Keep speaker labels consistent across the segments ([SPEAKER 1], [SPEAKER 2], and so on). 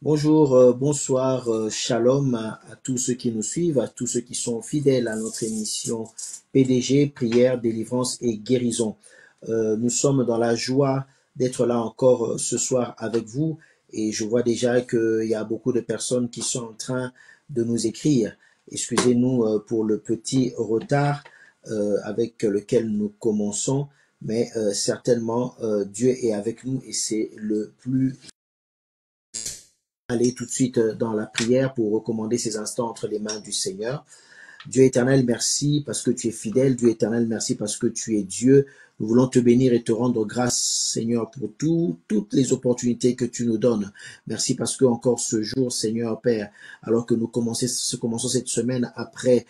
[SPEAKER 1] Bonjour, bonsoir, shalom à tous ceux qui nous suivent, à tous ceux qui sont fidèles à notre émission PDG, prière, délivrance et guérison. Nous sommes dans la joie d'être là encore ce soir avec vous et je vois déjà qu'il y a beaucoup de personnes qui sont en train de nous écrire. Excusez-nous pour le petit retard avec lequel nous commençons, mais certainement Dieu est avec nous et c'est le plus aller tout de suite dans la prière pour recommander ces instants entre les mains du Seigneur. Dieu éternel, merci parce que tu es fidèle. Dieu éternel, merci parce que tu es Dieu. Nous voulons te bénir et te rendre grâce, Seigneur, pour toutes les opportunités que tu nous donnes. Merci parce que encore ce jour, Seigneur Père, alors que nous commençons cette semaine après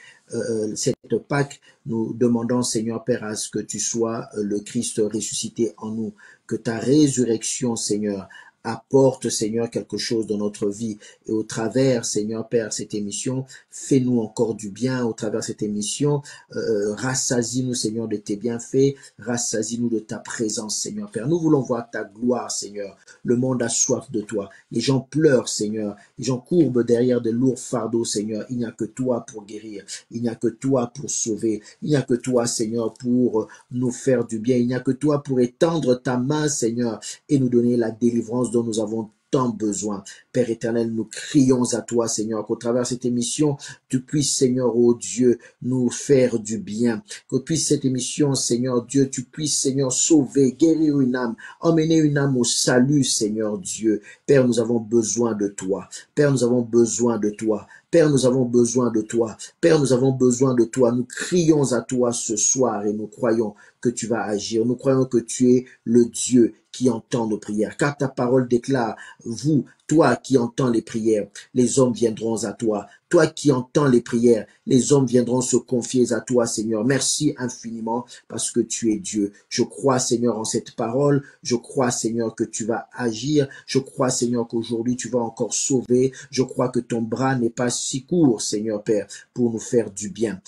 [SPEAKER 1] cette Pâque, nous demandons, Seigneur Père, à ce que tu sois le Christ ressuscité en nous, que ta résurrection, Seigneur, apporte, Seigneur, quelque chose dans notre vie. Et au travers, Seigneur Père, cette émission, fais-nous encore du bien au travers de cette émission. Rassasie-nous, Seigneur, de tes bienfaits. Rassasie-nous de ta présence, Seigneur Père. Nous voulons voir ta gloire, Seigneur. Le monde a soif de toi. Les gens pleurent, Seigneur. Les gens courbent derrière de lourds fardeaux, Seigneur. Il n'y a que toi pour guérir. Il n'y a que toi pour sauver. Il n'y a que toi, Seigneur, pour nous faire du bien. Il n'y a que toi pour étendre ta main, Seigneur, et nous donner la délivrance dont nous avons tant besoin. Père éternel, nous crions à toi, Seigneur, qu'au travers de cette émission, tu puisses, Seigneur, oh Dieu, nous faire du bien. Que puisse cette émission, Seigneur Dieu, tu puisses, Seigneur, sauver, guérir une âme, emmener une âme au salut, Seigneur Dieu. Père, nous avons besoin de toi. Père, nous avons besoin de toi. Père, nous avons besoin de toi. Père, nous avons besoin de toi. Nous crions à toi ce soir et nous croyons que tu vas agir. Nous croyons que tu es le Dieu qui entend nos prières. Car ta parole déclare, toi qui entends les prières, les hommes viendront à toi. Toi qui entends les prières, les hommes viendront se confier à toi, Seigneur. Merci infiniment parce que tu es Dieu. Je crois, Seigneur, en cette parole. Je crois, Seigneur, que tu vas agir. Je crois, Seigneur, qu'aujourd'hui tu vas encore sauver. Je crois que ton bras n'est pas si court, Seigneur Père, pour nous faire du bien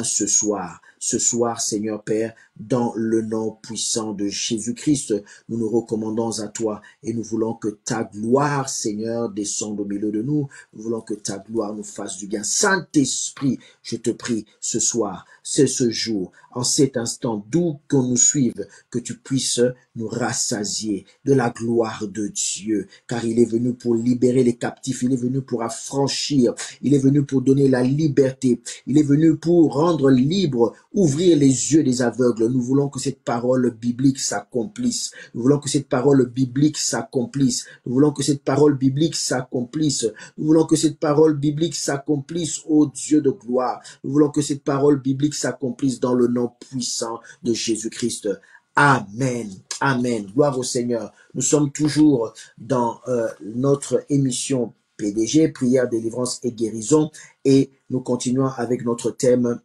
[SPEAKER 1] ce soir. Ce soir, Seigneur Père, dans le nom puissant de Jésus-Christ, nous nous recommandons à toi et nous voulons que ta gloire, Seigneur, descende au milieu de nous. Nous voulons que ta gloire nous fasse du bien. Saint-Esprit, je te prie ce soir, c'est ce jour, en cet instant, d'où qu'on nous suive, que tu puisses nous rassasier de la gloire de Dieu, car il est venu pour libérer les captifs, il est venu pour affranchir, il est venu pour donner la liberté, il est venu pour rendre libre, ouvrir les yeux des aveugles. Nous voulons que cette parole biblique s'accomplisse. Nous voulons que cette parole biblique s'accomplisse. Nous voulons que cette parole biblique s'accomplisse. Nous voulons que cette parole biblique s'accomplisse, ô Dieu de gloire. Nous voulons que cette parole biblique s'accomplisse dans le nom puissant de Jésus-Christ. Amen. Amen. Gloire au Seigneur. Nous sommes toujours dans notre émission PDG, prière, délivrance et guérison, et nous continuons avec notre thème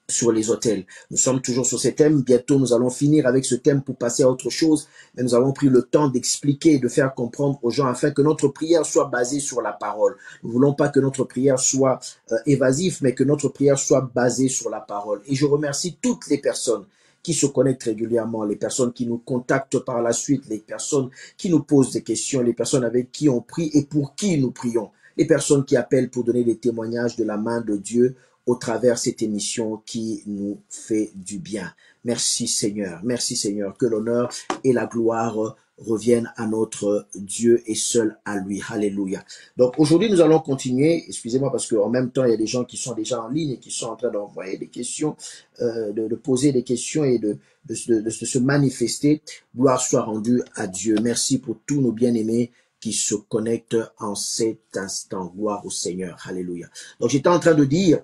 [SPEAKER 1] sur les autels. Nous sommes toujours sur ce thème. Bientôt, nous allons finir avec ce thème pour passer à autre chose. Mais nous avons pris le temps d'expliquer et de faire comprendre aux gens afin que notre prière soit basée sur la parole. Nous ne voulons pas que notre prière soit évasive, mais que notre prière soit basée sur la parole. Et je remercie toutes les personnes qui se connectent régulièrement, les personnes qui nous contactent par la suite, les personnes qui nous posent des questions, les personnes avec qui on prie et pour qui nous prions, les personnes qui appellent pour donner des témoignages de la main de Dieu au travers de cette émission qui nous fait du bien. Merci Seigneur, que l'honneur et la gloire reviennent à notre Dieu et seul à lui. Alléluia. Donc aujourd'hui nous allons continuer, excusez-moi parce qu'en même temps il y a des gens qui sont déjà en ligne et qui sont en train d'envoyer des questions, de poser des questions et de se manifester. Gloire soit rendue à Dieu. Merci pour tous nos bien-aimés qui se connectent en cet instant. Gloire au Seigneur. Alléluia. Donc j'étais en train de dire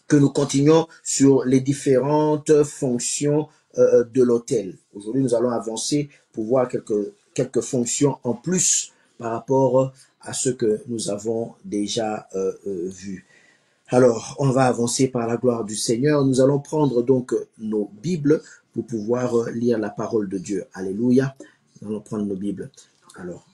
[SPEAKER 1] que nous continuons sur les différentes fonctions de l'autel. Aujourd'hui, nous allons avancer pour voir quelques fonctions en plus par rapport à ce que nous avons déjà vu. Alors, on va avancer par la gloire du Seigneur. Nous allons prendre donc nos Bibles pour pouvoir lire la parole de Dieu. Alléluia. Nous allons prendre nos Bibles. Alors,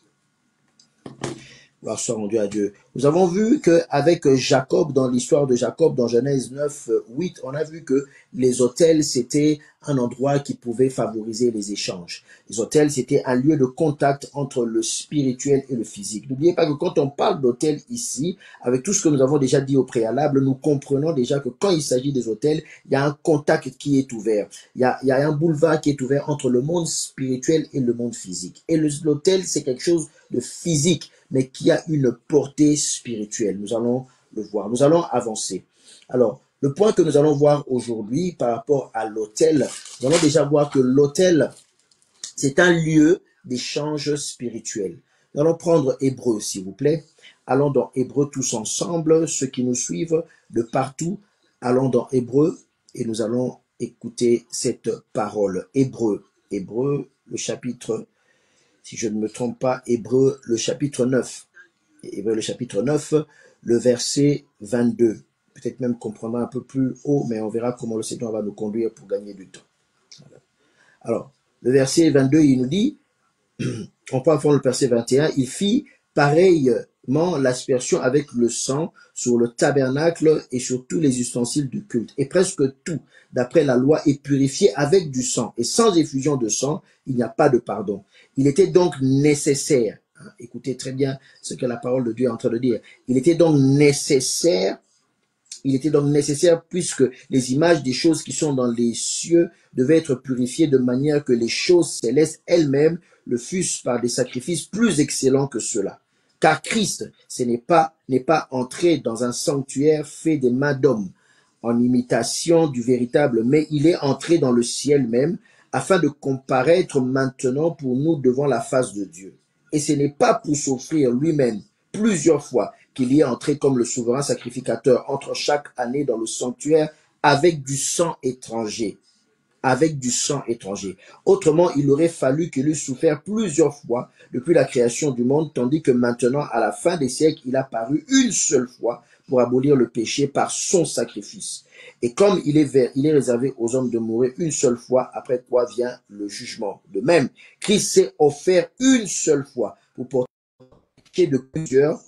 [SPEAKER 1] gloire soit rendue à Dieu. Nous avons vu qu'avec Jacob, dans l'histoire de Jacob, dans Genèse 9, 8, on a vu que les autels, c'était un endroit qui pouvait favoriser les échanges. Les autels, c'était un lieu de contact entre le spirituel et le physique. N'oubliez pas que quand on parle d'autel ici, avec tout ce que nous avons déjà dit au préalable, nous comprenons déjà que quand il s'agit des autels, il y a un contact qui est ouvert. Il y a un boulevard qui est ouvert entre le monde spirituel et le monde physique. Et l'autel, c'est quelque chose de physique, mais qui a une portée spirituelle. Nous allons le voir. Nous allons avancer. Alors, le point que nous allons voir aujourd'hui par rapport à l'autel, nous allons déjà voir que l'autel, c'est un lieu d'échange spirituel. Nous allons prendre Hébreu, s'il vous plaît. Allons dans Hébreu tous ensemble, ceux qui nous suivent de partout. Allons dans Hébreu et nous allons écouter cette parole. Hébreu, le chapitre, si je ne me trompe pas, Hébreu, le chapitre 9. Hébreu, le chapitre 9, le verset 22. Peut-être même qu'on prendra un peu plus haut, mais on verra comment le Seigneur va nous conduire pour gagner du temps. Alors, le verset 22, il nous dit, on peut prendre le verset 21, il fit pareillement l'aspersion avec le sang sur le tabernacle et sur tous les ustensiles du culte. Et presque tout, d'après la loi, est purifié avec du sang. Et sans effusion de sang, il n'y a pas de pardon. Il était donc nécessaire, écoutez très bien ce que la parole de Dieu est en train de dire, il était donc nécessaire, puisque les images des choses qui sont dans les cieux devaient être purifiées de manière que les choses célestes elles-mêmes le fussent par des sacrifices plus excellents que ceux-là. Car Christ n'est pas entré dans un sanctuaire fait des mains d'hommes, en imitation du véritable, mais il est entré dans le ciel même, afin de comparaître maintenant pour nous devant la face de Dieu. Et ce n'est pas pour s'offrir lui-même plusieurs fois qu'il y est entré comme le souverain sacrificateur entre chaque année dans le sanctuaire avec du sang étranger. Autrement, il aurait fallu qu'il eût souffert plusieurs fois depuis la création du monde, tandis que maintenant, à la fin des siècles, il a paru une seule fois pour abolir le péché par son sacrifice. Et comme il est réservé aux hommes de mourir une seule fois, après quoi vient le jugement. De même, Christ s'est offert une seule fois pour porter le péché de plusieurs,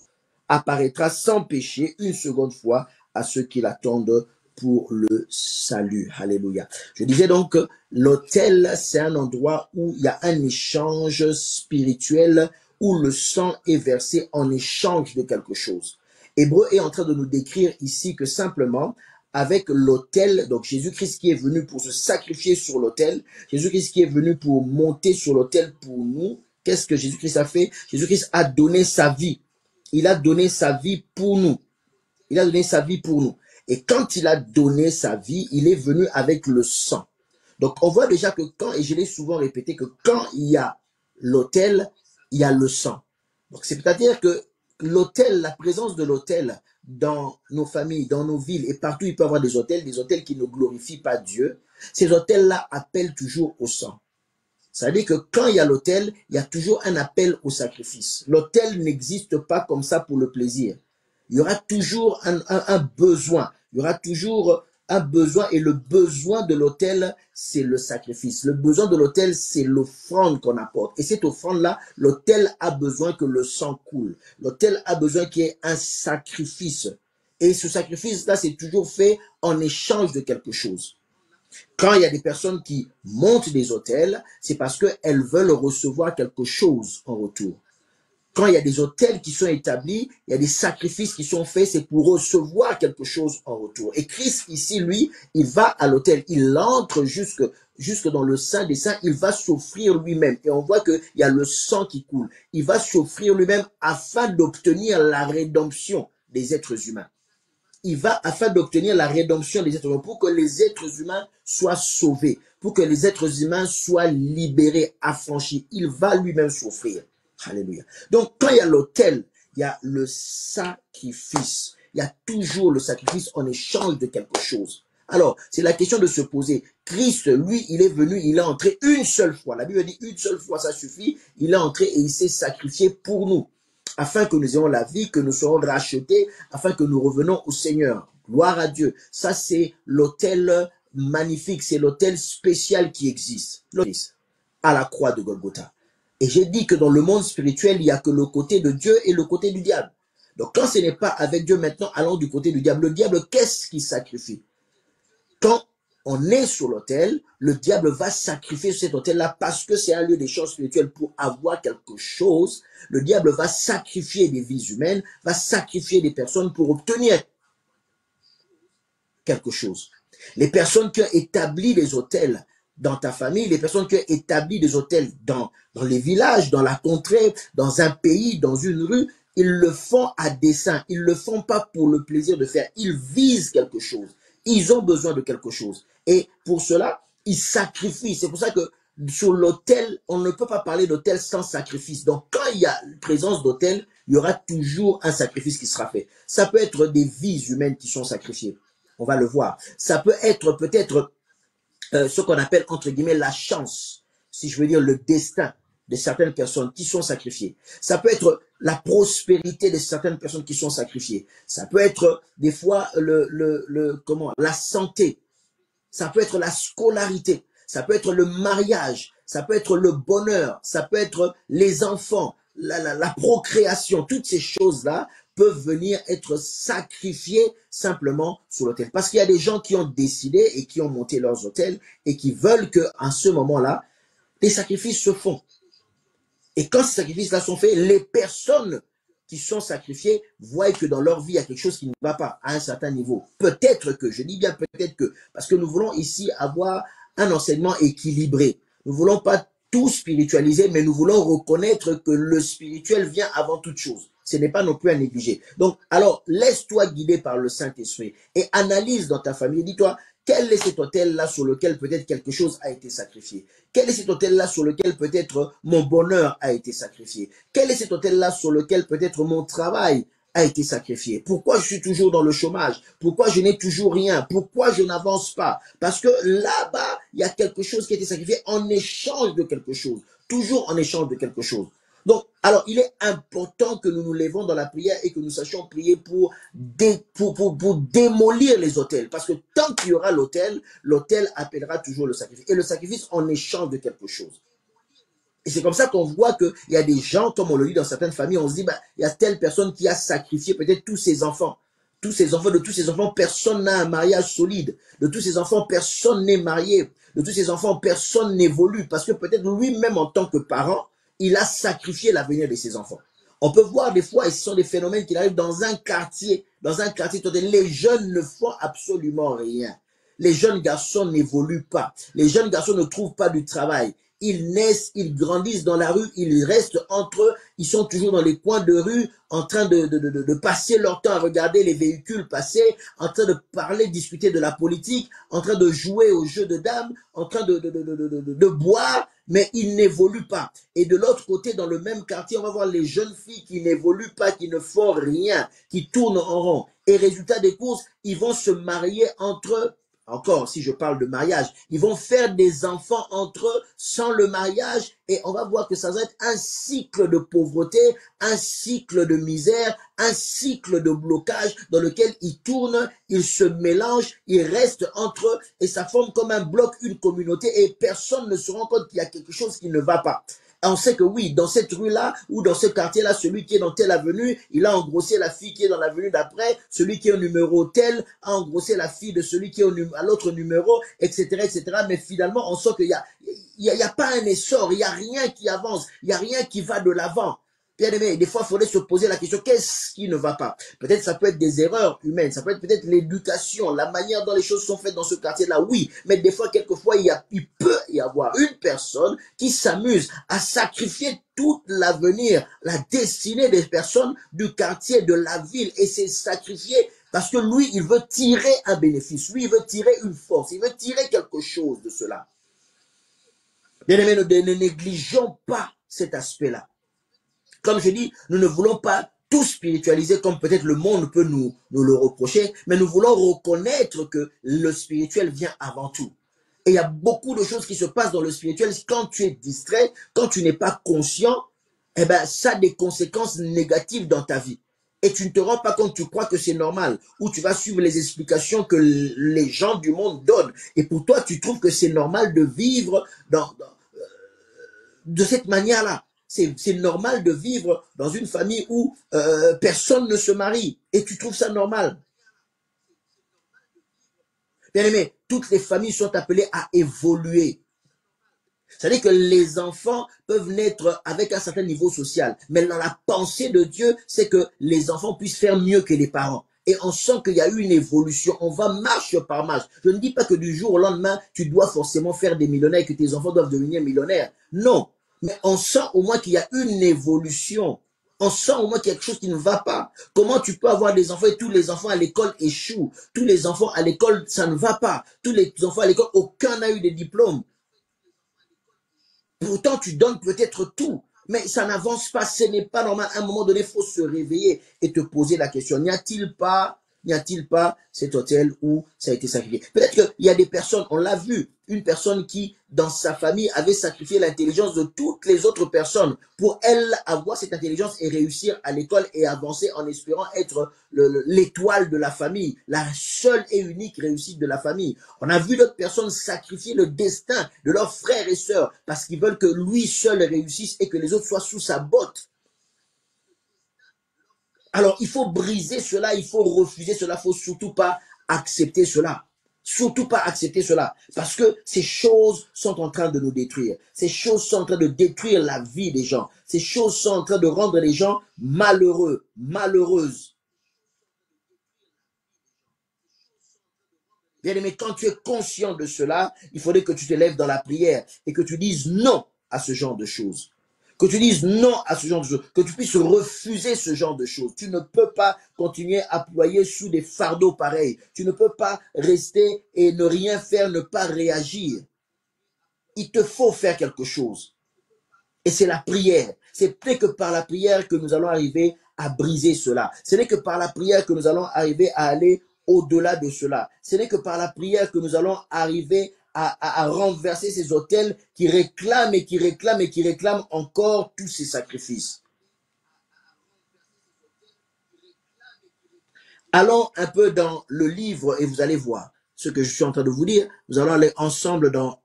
[SPEAKER 1] apparaîtra sans péché une seconde fois à ceux qui l'attendent pour le salut. Alléluia. Je disais donc que l'autel, c'est un endroit où il y a un échange spirituel, où le sang est versé en échange de quelque chose. Hébreu est en train de nous décrire ici que simplement, avec l'autel, donc Jésus-Christ qui est venu pour se sacrifier sur l'autel, Jésus-Christ qui est venu pour monter sur l'autel pour nous, qu'est-ce que Jésus-Christ a fait? Jésus-Christ a donné sa vie. Il a donné sa vie pour nous. Il a donné sa vie pour nous. Et quand il a donné sa vie, il est venu avec le sang. Donc on voit déjà que quand, et je l'ai souvent répété, que quand il y a l'autel, il y a le sang. Donc c'est-à-dire que l'autel, la présence de l'autel dans nos familles, dans nos villes, et partout il peut y avoir des autels qui ne glorifient pas Dieu, ces autels-là appellent toujours au sang. Ça veut dire que quand il y a l'autel, il y a toujours un appel au sacrifice. L'autel n'existe pas comme ça pour le plaisir. Il y aura toujours un besoin. Il y aura toujours un besoin, et le besoin de l'autel, c'est le sacrifice. Le besoin de l'autel, c'est l'offrande qu'on apporte. Et cette offrande-là, l'autel a besoin que le sang coule. L'autel a besoin qu'il y ait un sacrifice. Et ce sacrifice-là, c'est toujours fait en échange de quelque chose. Quand il y a des personnes qui montent des autels, c'est parce qu'elles veulent recevoir quelque chose en retour. Quand il y a des autels qui sont établis, il y a des sacrifices qui sont faits, c'est pour recevoir quelque chose en retour. Et Christ, ici, lui, il va à l'autel, il entre jusque dans le Saint des Saints, il va s'offrir lui-même. Et on voit qu'il y a le sang qui coule. Il va s'offrir lui-même afin d'obtenir la rédemption des êtres humains. Il va afin d'obtenir la rédemption des êtres humains, pour que les êtres humains soient sauvés, pour que les êtres humains soient libérés, affranchis. Il va lui-même s'offrir. Alléluia. Donc, quand il y a l'autel, il y a le sacrifice. Il y a toujours le sacrifice en échange de quelque chose. Alors, c'est la question de se poser. Christ, lui, il est venu, il est entré une seule fois. La Bible dit une seule fois, ça suffit. Il est entré et il s'est sacrifié pour nous, afin que nous ayons la vie, que nous serons rachetés, afin que nous revenons au Seigneur. Gloire à Dieu. Ça, c'est l'autel magnifique, c'est l'autel spécial qui existe. À la croix de Golgotha. Et j'ai dit que dans le monde spirituel, il n'y a que le côté de Dieu et le côté du diable. Donc quand ce n'est pas avec Dieu, maintenant allons du côté du diable. Le diable, qu'est-ce qu'il sacrifie? Quand on est sur l'autel, le diable va sacrifier cet autel-là parce que c'est un lieu d'échange spirituel pour avoir quelque chose. Le diable va sacrifier des vies humaines, va sacrifier des personnes pour obtenir quelque chose. Les personnes qui ont établi des hôtels dans ta famille, les personnes qui ont établi des hôtels dans les villages, dans la contrée, dans un pays, dans une rue, ils le font à dessein. Ils ne le font pas pour le plaisir de faire. Ils visent quelque chose. Ils ont besoin de quelque chose. Et pour cela, ils sacrifient. C'est pour ça que sur l'autel, on ne peut pas parler d'autel sans sacrifice. Donc, quand il y a présence d'autel, il y aura toujours un sacrifice qui sera fait. Ça peut être des vies humaines qui sont sacrifiées. On va le voir. Ça peut être peut-être ce qu'on appelle, entre guillemets, la chance, si je veux dire le destin de certaines personnes qui sont sacrifiées. Ça peut être la prospérité de certaines personnes qui sont sacrifiées. Ça peut être des fois la santé. Ça peut être la scolarité. Ça peut être le mariage. Ça peut être le bonheur. Ça peut être les enfants, la procréation. Toutes ces choses-là peuvent venir être sacrifiées simplement sur l'autel. Parce qu'il y a des gens qui ont décidé et qui ont monté leurs hôtels et qui veulent qu'à ce moment-là, des sacrifices se font. Et quand ces sacrifices-là sont faits, les personnes qui sont sacrifiées voient que dans leur vie, il y a quelque chose qui ne va pas à un certain niveau. Peut-être que, je dis bien peut-être que, parce que nous voulons ici avoir un enseignement équilibré. Nous ne voulons pas tout spiritualiser, mais nous voulons reconnaître que le spirituel vient avant toute chose. Ce n'est pas non plus à négliger. Donc, alors, laisse-toi guider par le Saint-Esprit et analyse dans ta famille. Dis-toi, quel est cet autel-là sur lequel peut-être quelque chose a été sacrifié? Quel est cet autel-là sur lequel peut-être mon bonheur a été sacrifié? Quel est cet autel-là sur lequel peut-être mon travail a été sacrifié? Pourquoi je suis toujours dans le chômage? Pourquoi je n'ai toujours rien? Pourquoi je n'avance pas? Parce que là-bas, il y a quelque chose qui a été sacrifié en échange de quelque chose. Toujours en échange de quelque chose. Donc, alors, il est important que nous nous lèvons dans la prière et que nous sachions prier pour démolir les autels. Parce que tant qu'il y aura l'autel, l'autel appellera toujours le sacrifice. Et le sacrifice en échange de quelque chose. Et c'est comme ça qu'on voit qu'il y a des gens, comme on le dit dans certaines familles, on se dit, bah, il y a telle personne qui a sacrifié peut-être tous ses enfants. De tous ses enfants, personne n'a un mariage solide. De tous ses enfants, personne n'est marié. De tous ses enfants, personne n'évolue. Parce que peut-être lui-même, en tant que parent, il a sacrifié l'avenir de ses enfants. On peut voir des fois, et ce sont des phénomènes qui arrivent dans un quartier, les jeunes ne font absolument rien. Les jeunes garçons n'évoluent pas. Les jeunes garçons ne trouvent pas du travail. Ils naissent, ils grandissent dans la rue, ils restent entre eux, ils sont toujours dans les coins de rue, en train de passer leur temps à regarder les véhicules passer, en train de parler, discuter de la politique, en train de jouer aux jeux de dames, en train de boire, mais ils n'évoluent pas. Et de l'autre côté, dans le même quartier, on va voir les jeunes filles qui n'évoluent pas, qui ne font rien, qui tournent en rond. Et résultat des courses, ils vont se marier entre eux. Encore, si je parle de mariage, ils vont faire des enfants entre eux sans le mariage et on va voir que ça va être un cycle de pauvreté, un cycle de misère, un cycle de blocage dans lequel ils tournent, ils se mélangent, ils restent entre eux et ça forme comme un bloc, une communauté et personne ne se rend compte qu'il y a quelque chose qui ne va pas. On sait que oui, dans cette rue-là ou dans ce quartier-là, celui qui est dans telle avenue, il a engrossé la fille qui est dans l'avenue d'après, celui qui est au numéro tel a engrossé la fille de celui qui est à l'autre numéro, etc., etc. Mais finalement, on sent qu'il y a pas un essor, il n'y a rien qui avance, il n'y a rien qui va de l'avant. Bien aimé, des fois, il faudrait se poser la question, qu'est-ce qui ne va pas? Peut-être ça peut être des erreurs humaines, ça peut être peut-être l'éducation, la manière dont les choses sont faites dans ce quartier-là, oui. Mais des fois, quelquefois, il peut y avoir une personne qui s'amuse à sacrifier tout l'avenir, la destinée des personnes du quartier, de la ville, et c'est sacrifié parce que lui, il veut tirer un bénéfice, lui, il veut tirer une force, il veut tirer quelque chose de cela. Bien aimé, ne négligeons pas cet aspect-là. Comme je dis, nous ne voulons pas tout spiritualiser comme peut-être le monde peut nous le reprocher, mais nous voulons reconnaître que le spirituel vient avant tout. Et il y a beaucoup de choses qui se passent dans le spirituel. Quand tu es distrait, quand tu n'es pas conscient, eh ben, ça a des conséquences négatives dans ta vie. Et tu ne te rends pas compte, tu crois que c'est normal, ou tu vas suivre les explications que les gens du monde donnent. Et pour toi, tu trouves que c'est normal de vivre de cette manière-là. C'est normal de vivre dans une famille où personne ne se marie. Et tu trouves ça normal. Bien aimé, toutes les familles sont appelées à évoluer. C'est-à-dire que les enfants peuvent naître avec un certain niveau social. Mais dans la pensée de Dieu, c'est que les enfants puissent faire mieux que les parents. Et on sent qu'il y a eu une évolution. On va marche par marche. Je ne dis pas que du jour au lendemain, tu dois forcément faire des millionnaires et que tes enfants doivent devenir millionnaires. Non. Mais on sent au moins qu'il y a une évolution. On sent au moins qu'il y a quelque chose qui ne va pas. Comment tu peux avoir des enfants et tous les enfants à l'école échouent? Tous les enfants à l'école, ça ne va pas. Tous les enfants à l'école, aucun n'a eu de diplôme. Pourtant, tu donnes peut-être tout, mais ça n'avance pas. Ce n'est pas normal. À un moment donné, il faut se réveiller et te poser la question. N'y a-t-il pas cet hôtel où ça a été sacrifié? Peut-être qu'il y a des personnes, on l'a vu, une personne qui, dans sa famille, avait sacrifié l'intelligence de toutes les autres personnes pour elle avoir cette intelligence et réussir à l'école et avancer en espérant être l'étoile de la famille, la seule et unique réussite de la famille. On a vu d'autres personnes sacrifier le destin de leurs frères et sœurs parce qu'ils veulent que lui seul réussisse et que les autres soient sous sa botte. Alors, il faut briser cela, il faut refuser cela, il ne faut surtout pas accepter cela. Surtout pas accepter cela. Parce que ces choses sont en train de nous détruire. Ces choses sont en train de détruire la vie des gens. Ces choses sont en train de rendre les gens malheureux, malheureuses. Bien aimé, quand tu es conscient de cela, il faudrait que tu te lèves dans la prière et que tu dises non à ce genre de choses. Que tu dises non à ce genre de choses, que tu puisses refuser ce genre de choses. Tu ne peux pas continuer à ployer sous des fardeaux pareils. Tu ne peux pas rester et ne rien faire, ne pas réagir. Il te faut faire quelque chose. Et c'est la prière. C'est peut-être que par la prière que nous allons arriver à briser cela. Ce n'est que par la prière que nous allons arriver à aller au-delà de cela. Ce n'est que par la prière que nous allons arriver à renverser ces autels qui réclament et qui réclament et qui réclament encore tous ces sacrifices. Allons un peu dans le livre et vous allez voir ce que je suis en train de vous dire. Nous allons aller ensemble dans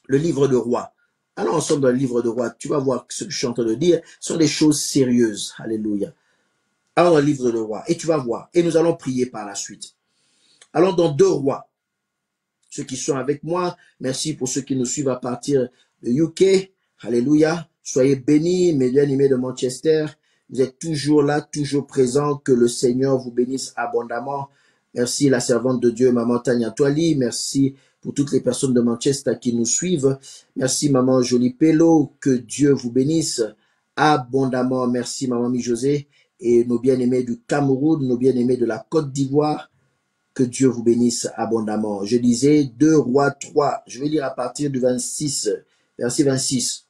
[SPEAKER 1] le livre de Rois. Allons ensemble dans le livre de Rois. Tu vas voir ce que je suis en train de dire. Ce sont des choses sérieuses. Alléluia. Allons dans le livre de Rois et tu vas voir. Et nous allons prier par la suite. Allons dans 2 Rois. Ceux qui sont avec moi, merci pour ceux qui nous suivent à partir de UK. Alléluia. Soyez bénis, mes bien-aimés de Manchester. Vous êtes toujours là, toujours présents. Que le Seigneur vous bénisse abondamment. Merci la servante de Dieu, Maman Tania Toali. Merci pour toutes les personnes de Manchester qui nous suivent. Merci Maman Jolie Pello. Que Dieu vous bénisse abondamment. Merci Maman Mi-José et nos bien-aimés du Cameroun, nos bien-aimés de la Côte d'Ivoire. Que Dieu vous bénisse abondamment. Je disais 2 Rois 3. Je vais lire à partir du 26, verset 26.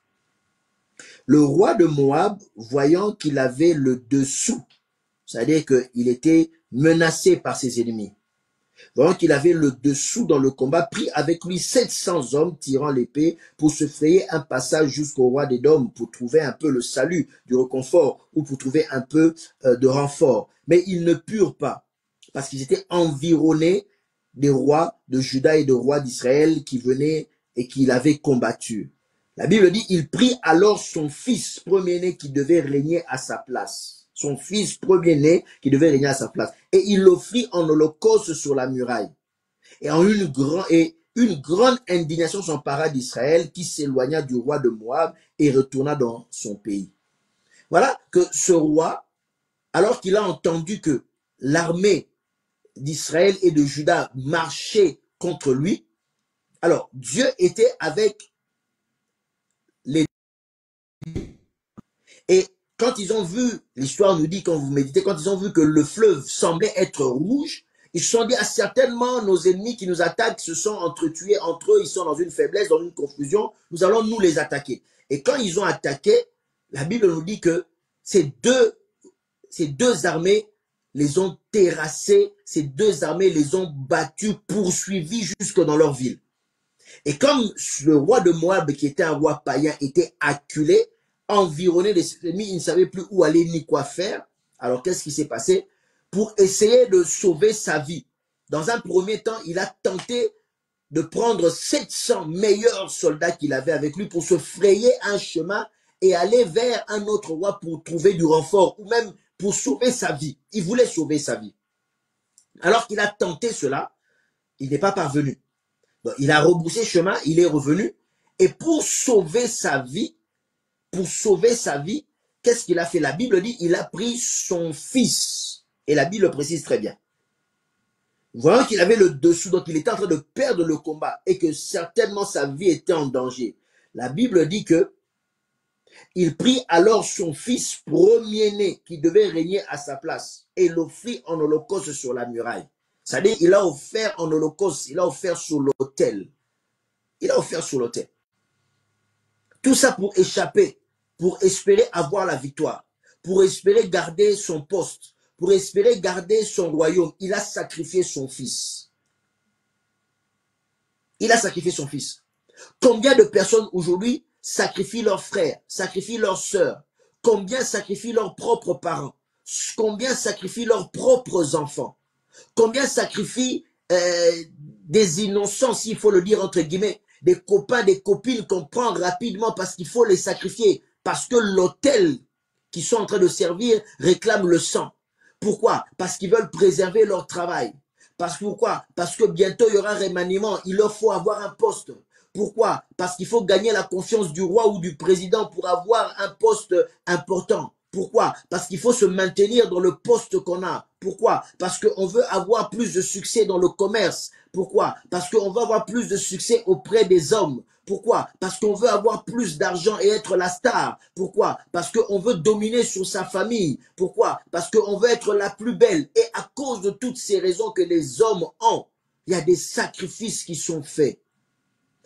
[SPEAKER 1] Le roi de Moab, voyant qu'il avait le dessous, c'est-à-dire qu'il était menacé par ses ennemis, voyant qu'il avait le dessous dans le combat, prit avec lui 700 hommes tirant l'épée pour se frayer un passage jusqu'au roi d'Édom pour trouver un peu le salut, du réconfort ou pour trouver un peu de renfort. Mais ils ne purent pas, parce qu'ils étaient environnés des rois de Juda et des rois d'Israël qui venaient et qui l'avaient combattu. La Bible dit, il prit alors son fils premier-né qui devait régner à sa place. Son fils premier-né qui devait régner à sa place. Et il l'offrit en holocauste sur la muraille. Et une grande indignation s'empara d'Israël qui s'éloigna du roi de Moab et retourna dans son pays. Voilà que ce roi, alors qu'il a entendu que l'armée d'Israël et de Juda marchait contre lui, alors Dieu était avec les... Et quand ils ont vu, l'histoire nous dit, quand vous méditez, quand ils ont vu que le fleuve semblait être rouge, ils se sont dit, ah, certainement, nos ennemis qui nous attaquent se sont entretués entre eux, ils sont dans une faiblesse, dans une confusion, nous allons nous les attaquer. Et quand ils ont attaqué, la Bible nous dit que ces deux armées les ont terrassés, ces deux armées les ont battus, poursuivis jusque dans leur ville. Et comme le roi de Moab, qui était un roi païen, était acculé, environné de ses ennemis, il ne savait plus où aller ni quoi faire. Alors qu'est-ce qui s'est passé? Pour essayer de sauver sa vie, dans un premier temps, il a tenté de prendre 700 meilleurs soldats qu'il avait avec lui pour se frayer un chemin et aller vers un autre roi pour trouver du renfort ou même pour sauver sa vie. Il voulait sauver sa vie. Alors qu'il a tenté cela, il n'est pas parvenu. Donc, il a rebroussé chemin, il est revenu et pour sauver sa vie, qu'est-ce qu'il a fait? La Bible dit, il a pris son fils. Et la Bible précise très bien. Voyant qu'il avait le dessous, donc il était en train de perdre le combat et que certainement sa vie était en danger. La Bible dit que il prit alors son fils premier-né qui devait régner à sa place et l'offrit en holocauste sur la muraille. C'est-à-dire, il a offert en holocauste, il a offert sur l'autel. Il a offert sur l'autel. Tout ça pour échapper, pour espérer avoir la victoire, pour espérer garder son poste, pour espérer garder son royaume. Il a sacrifié son fils. Il a sacrifié son fils. Combien de personnes aujourd'hui sacrifient leurs frères, sacrifient leurs sœurs? Combien sacrifient leurs propres parents? Combien sacrifient leurs propres enfants? Combien sacrifient des innocents, s'il faut le dire entre guillemets, des copains, des copines qu'on prend rapidement parce qu'il faut les sacrifier, parce que l'autel qu'ils sont en train de servir réclame le sang. Pourquoi? Parce qu'ils veulent préserver leur travail. Pourquoi? Parce que bientôt il y aura un remaniement, il leur faut avoir un poste. Pourquoi? Parce qu'il faut gagner la confiance du roi ou du président pour avoir un poste important. Pourquoi? Parce qu'il faut se maintenir dans le poste qu'on a. Pourquoi? Parce qu'on veut avoir plus de succès dans le commerce. Pourquoi? Parce qu'on veut avoir plus de succès auprès des hommes. Pourquoi? Parce qu'on veut avoir plus d'argent et être la star. Pourquoi? Parce qu'on veut dominer sur sa famille. Pourquoi? Parce qu'on veut être la plus belle. Et à cause de toutes ces raisons que les hommes ont, il y a des sacrifices qui sont faits.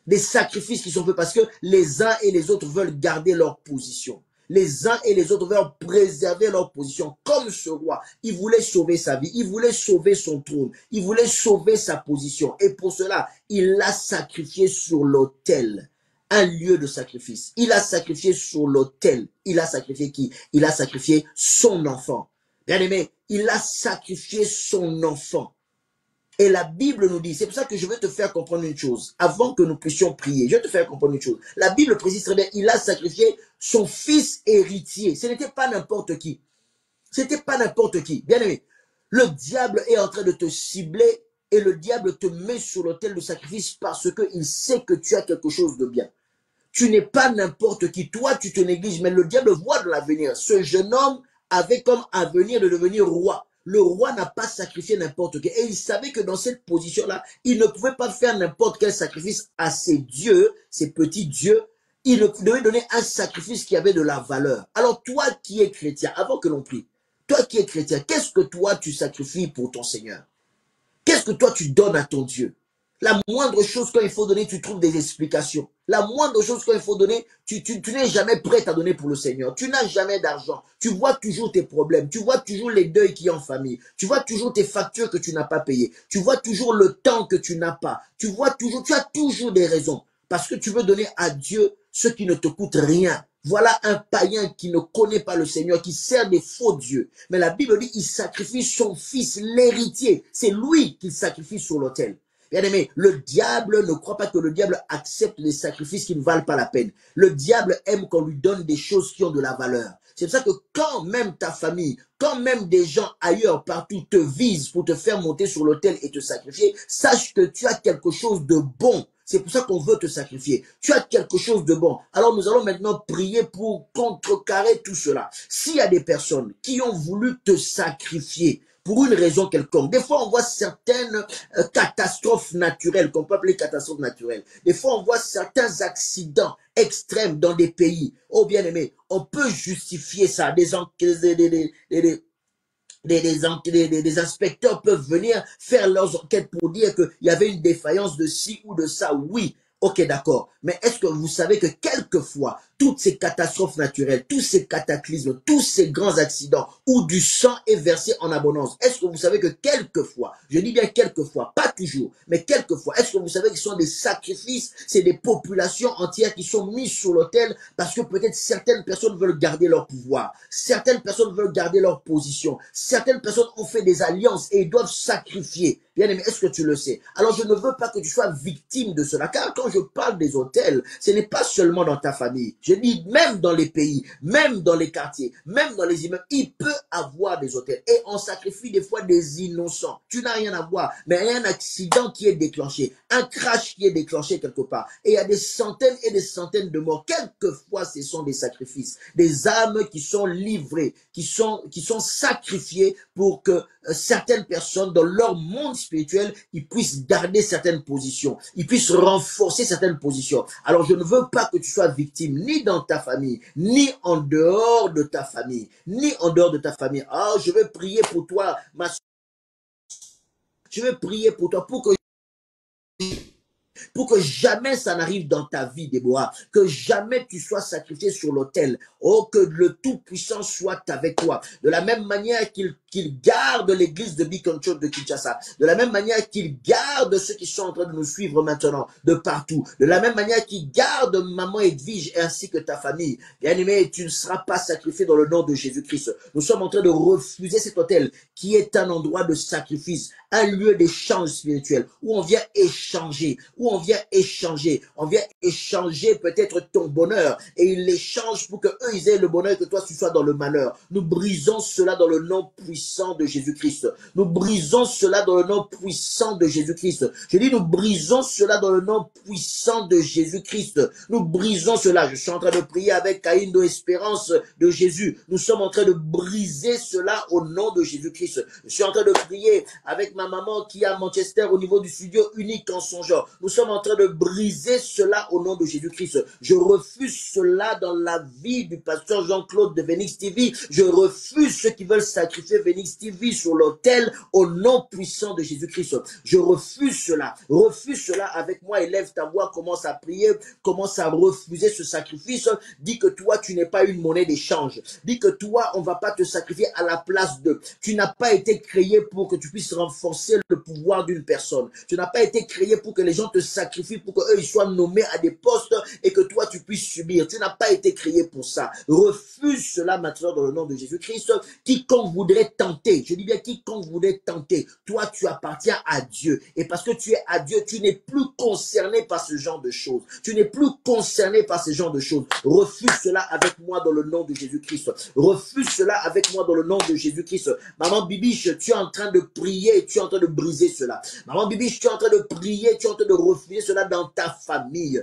[SPEAKER 1] Des sacrifices qui sont faits parce que les uns et les autres veulent garder leur position. Les uns et les autres veulent préserver leur position. Comme ce roi, il voulait sauver sa vie, il voulait sauver son trône, il voulait sauver sa position. Et pour cela, il l'a sacrifié sur l'autel. Un lieu de sacrifice. Il a sacrifié sur l'autel. Il a sacrifié qui? Il a sacrifié son enfant. Bien aimé, il a sacrifié son enfant. Et la Bible nous dit, c'est pour ça que je veux te faire comprendre une chose, avant que nous puissions prier, je vais te faire comprendre une chose. La Bible précise très bien, il a sacrifié son fils héritier. Ce n'était pas n'importe qui. C'était pas n'importe qui. Bien aimé, le diable est en train de te cibler et le diable te met sur l'autel de sacrifice parce qu'il sait que tu as quelque chose de bien. Tu n'es pas n'importe qui. Toi, tu te négliges, mais le diable voit de l'avenir. Ce jeune homme avait comme avenir de devenir roi. Le roi n'a pas sacrifié n'importe qui. Et il savait que dans cette position-là, il ne pouvait pas faire n'importe quel sacrifice à ses dieux, ses petits dieux. Il devait donner un sacrifice qui avait de la valeur. Alors toi qui es chrétien, avant que l'on prie, toi qui es chrétien, qu'est-ce que toi tu sacrifies pour ton Seigneur? Qu'est-ce que toi tu donnes à ton Dieu? La moindre chose quand il faut donner, tu trouves des explications. La moindre chose quand il faut donner, tu n'es jamais prêt à donner pour le Seigneur. Tu n'as jamais d'argent. Tu vois toujours tes problèmes. Tu vois toujours les deuils qu'il y a en famille. Tu vois toujours tes factures que tu n'as pas payées. Tu vois toujours le temps que tu n'as pas. Tu as toujours des raisons. Parce que tu veux donner à Dieu ce qui ne te coûte rien. Voilà un païen qui ne connaît pas le Seigneur, qui sert des faux dieux. Mais la Bible dit, il sacrifie son fils, l'héritier. C'est lui qu'il sacrifie sur l'autel. Bien aimé, le diable ne croit pas que le diable accepte des sacrifices qui ne valent pas la peine. Le diable aime qu'on lui donne des choses qui ont de la valeur. C'est pour ça que quand même ta famille, quand même des gens ailleurs, partout, te visent pour te faire monter sur l'autel et te sacrifier, sache que tu as quelque chose de bon. C'est pour ça qu'on veut te sacrifier. Tu as quelque chose de bon. Alors nous allons maintenant prier pour contrecarrer tout cela. S'il y a des personnes qui ont voulu te sacrifier, pour une raison quelconque. Des fois, on voit certaines catastrophes naturelles, qu'on peut appeler catastrophes naturelles. Des fois, on voit certains accidents extrêmes dans des pays. Oh, bien aimé, on peut justifier ça. Des inspecteurs peuvent venir faire leurs enquêtes pour dire qu'il y avait une défaillance de ci ou de ça. Oui, ok, d'accord. Mais est-ce que vous savez que quelquefois, toutes ces catastrophes naturelles, tous ces cataclysmes, tous ces grands accidents où du sang est versé en abondance, est-ce que vous savez que quelquefois, je dis bien quelquefois, pas toujours, mais quelquefois, est-ce que vous savez que ce sont des sacrifices, c'est des populations entières qui sont mises sur l'autel parce que peut-être certaines personnes veulent garder leur pouvoir, certaines personnes veulent garder leur position, certaines personnes ont fait des alliances et ils doivent sacrifier. Bien aimé, est-ce que tu le sais? Alors je ne veux pas que tu sois victime de cela, car quand je parle des autels, ce n'est pas seulement dans ta famille. Je dis même dans les pays, même dans les quartiers, même dans les immeubles, il peut avoir des autels. Et on sacrifie des fois des innocents. Tu n'as rien à voir, mais il y a un accident qui est déclenché, un crash qui est déclenché quelque part. Et il y a des centaines et des centaines de morts. Quelquefois, ce sont des sacrifices, des âmes qui sont livrées, qui sont sacrifiées pour que certaines personnes dans leur monde spirituel, ils puissent garder certaines positions, ils puissent renforcer certaines positions. Alors je ne veux pas que tu sois victime ni dans ta famille, ni en dehors de ta famille, ni en dehors de ta famille. Ah, je vais prier pour toi, ma soeur. Je vais prier pour toi pour que jamais ça n'arrive dans ta vie, Déborah, que jamais tu sois sacrifié sur l'autel. Oh, que le Tout-Puissant soit avec toi. De la même manière qu'il garde l'église de Beacon Church de Kinshasa, de la même manière qu'il garde ceux qui sont en train de nous suivre maintenant, de partout, de la même manière qu'il garde maman Edwige ainsi que ta famille. Bien-aimé, tu ne seras pas sacrifié dans le nom de Jésus-Christ. Nous sommes en train de refuser cet autel qui est un endroit de sacrifice, un lieu d'échange spirituel, où on vient échanger, on vient échanger peut-être ton bonheur, et ils l'échangent pour que eux ils aient le bonheur, que toi tu sois dans le malheur. Nous brisons cela dans le nom puissant de Jésus-Christ. Nous brisons cela dans le nom puissant de Jésus-Christ. Je dis nous brisons cela dans le nom puissant de Jésus-Christ. Nous brisons cela. Je suis en train de prier avec Caïn de Espérance de Jésus. Nous sommes en train de briser cela au nom de Jésus-Christ. Je suis en train de prier avec ma maman qui est à Manchester au niveau du studio unique en son genre. Nous sommes en train de briser cela au nom de Jésus-Christ. Je refuse cela dans la vie du pasteur Jean-Claude de Phoenix TV. Je refuse ceux qui veulent sacrifier Phoenix TV sur l'autel au nom puissant de Jésus-Christ. Je refuse cela. Refuse cela avec moi. Élève ta voix, commence à prier, commence à refuser ce sacrifice. Dis que toi, tu n'es pas une monnaie d'échange. Dis que toi, on ne va pas te sacrifier à la place de. Tu n'as pas été créé pour que tu puisses renforcer le pouvoir d'une personne. Tu n'as pas été créé pour que les gens te sacrifient, pour qu'eux ils soient nommés à des postes et que toi tu puisses subir. Tu n'as pas été créé pour ça. Refuse cela maintenant dans le nom de Jésus-Christ. Quiconque voudrait tenter, je dis bien quiconque voudrait tenter, toi tu appartiens à Dieu. Et parce que tu es à Dieu, tu n'es plus concerné par ce genre de choses. Tu n'es plus concerné par ce genre de choses. Refuse cela avec moi dans le nom de Jésus-Christ. Refuse cela avec moi dans le nom de Jésus-Christ. Maman Bibiche, tu es en train de prier, tu es en train de briser cela. Maman Bibiche, tu es en train de prier, tu es en train de refuser cela dans ta famille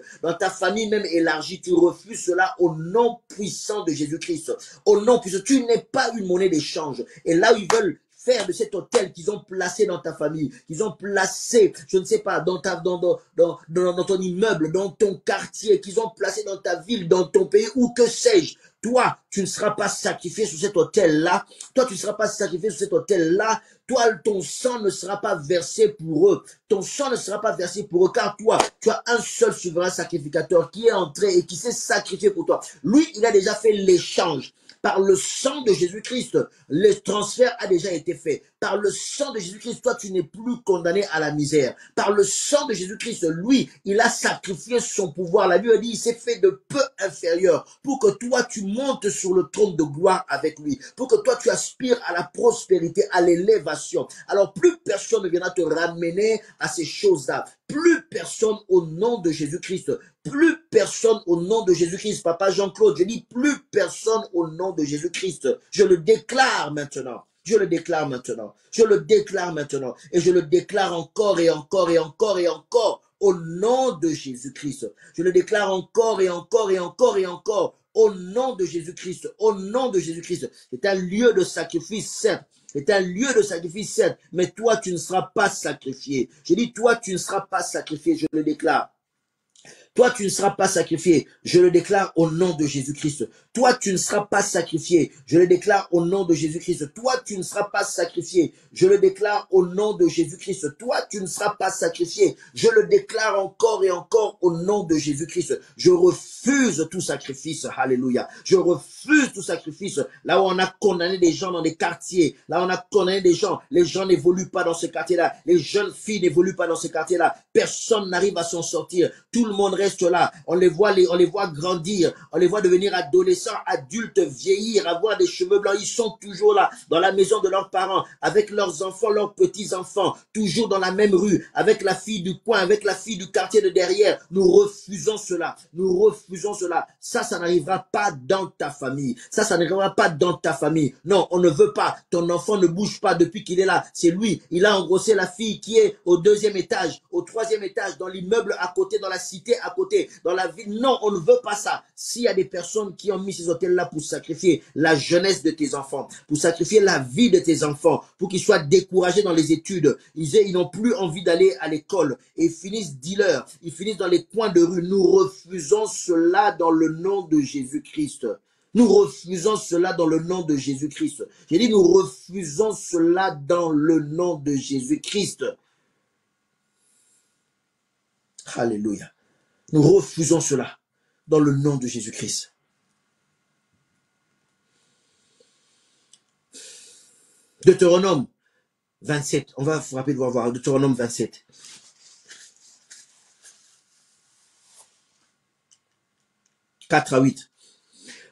[SPEAKER 1] même élargie. Tu refuses cela au nom puissant de Jésus-Christ. Au nom puissant, tu n'es pas une monnaie d'échange. Et là où ils veulent faire de cet hôtel qu'ils ont placé dans ta famille, qu'ils ont placé, je ne sais pas, dans ton immeuble, dans ton quartier, qu'ils ont placé dans ta ville, dans ton pays, ou que sais-je. Toi, tu ne seras pas sacrifié sur cet hôtel-là. Toi, tu ne seras pas sacrifié sur cet hôtel-là. Toi, ton sang ne sera pas versé pour eux. Ton sang ne sera pas versé pour eux, car toi, tu as un seul souverain sacrificateur qui est entré et qui s'est sacrifié pour toi. Lui, il a déjà fait l'échange. Par le sang de Jésus-Christ, le transfert a déjà été fait. Par le sang de Jésus-Christ, toi, tu n'es plus condamné à la misère. Par le sang de Jésus-Christ, lui, il a sacrifié son pouvoir. La Bible dit, il s'est fait de peu inférieur pour que toi, tu montes sur le trône de gloire avec lui. Pour que toi, tu aspires à la prospérité, à l'élévation. Alors, plus personne ne viendra te ramener à ces choses-là. Plus personne au nom de Jésus-Christ. Plus personne au nom de Jésus-Christ. Papa Jean-Claude, je dis plus personne au nom de Jésus-Christ. Je le déclare maintenant. Je le déclare maintenant. Je le déclare maintenant. Et je le déclare encore et encore et encore et encore au nom de Jésus-Christ. Je le déclare encore et encore et encore et encore au nom de Jésus-Christ. Au nom de Jésus-Christ. C'est un lieu de sacrifice, certes. C'est un lieu de sacrifice, certes. Mais toi, tu ne seras pas sacrifié. Je dis, toi, tu ne seras pas sacrifié. Je le déclare. Toi, tu ne seras pas sacrifié. Je le déclare au nom de Jésus-Christ. Toi, tu ne seras pas sacrifié. Je le déclare au nom de Jésus-Christ. Toi, tu ne seras pas sacrifié. Je le déclare au nom de Jésus-Christ. Toi, tu ne seras pas sacrifié. Je le déclare encore et encore au nom de Jésus-Christ. Je refuse tout sacrifice. Alléluia. Je refuse tout sacrifice. Là où on a condamné des gens dans des quartiers. Là où on a condamné des gens. Les gens n'évoluent pas dans ce quartier-là. Les jeunes filles n'évoluent pas dans ce quartier-là. Personne n'arrive à s'en sortir. Tout le monde reste restent là. On les voit grandir, on les voit devenir adolescents, adultes, vieillir, avoir des cheveux blancs. Ils sont toujours là, dans la maison de leurs parents, avec leurs enfants, leurs petits-enfants, toujours dans la même rue, avec la fille du coin, avec la fille du quartier de derrière. Nous refusons cela. Nous refusons cela. Ça n'arrivera pas dans ta famille. Ça n'arrivera pas dans ta famille. Non, on ne veut pas. Ton enfant ne bouge pas depuis qu'il est là. C'est lui. Il a engrossé la fille qui est au 2e étage, au 3e étage, dans l'immeuble à côté, dans la cité à côté, dans la ville. Non, on ne veut pas ça. S'il y a des personnes qui ont mis ces hôtels-là pour sacrifier la jeunesse de tes enfants, pour sacrifier la vie de tes enfants, pour qu'ils soient découragés dans les études, ils n'ont plus envie d'aller à l'école et ils finissent dealers, ils finissent dans les coins de rue. Nous refusons cela dans le nom de Jésus-Christ. Nous refusons cela dans le nom de Jésus-Christ. J'ai dit, nous refusons cela dans le nom de Jésus-Christ. Alléluia. Nous refusons cela dans le nom de Jésus-Christ. Deutéronome 27. On va frapper de voir Deutéronome 27. « 4 à 8.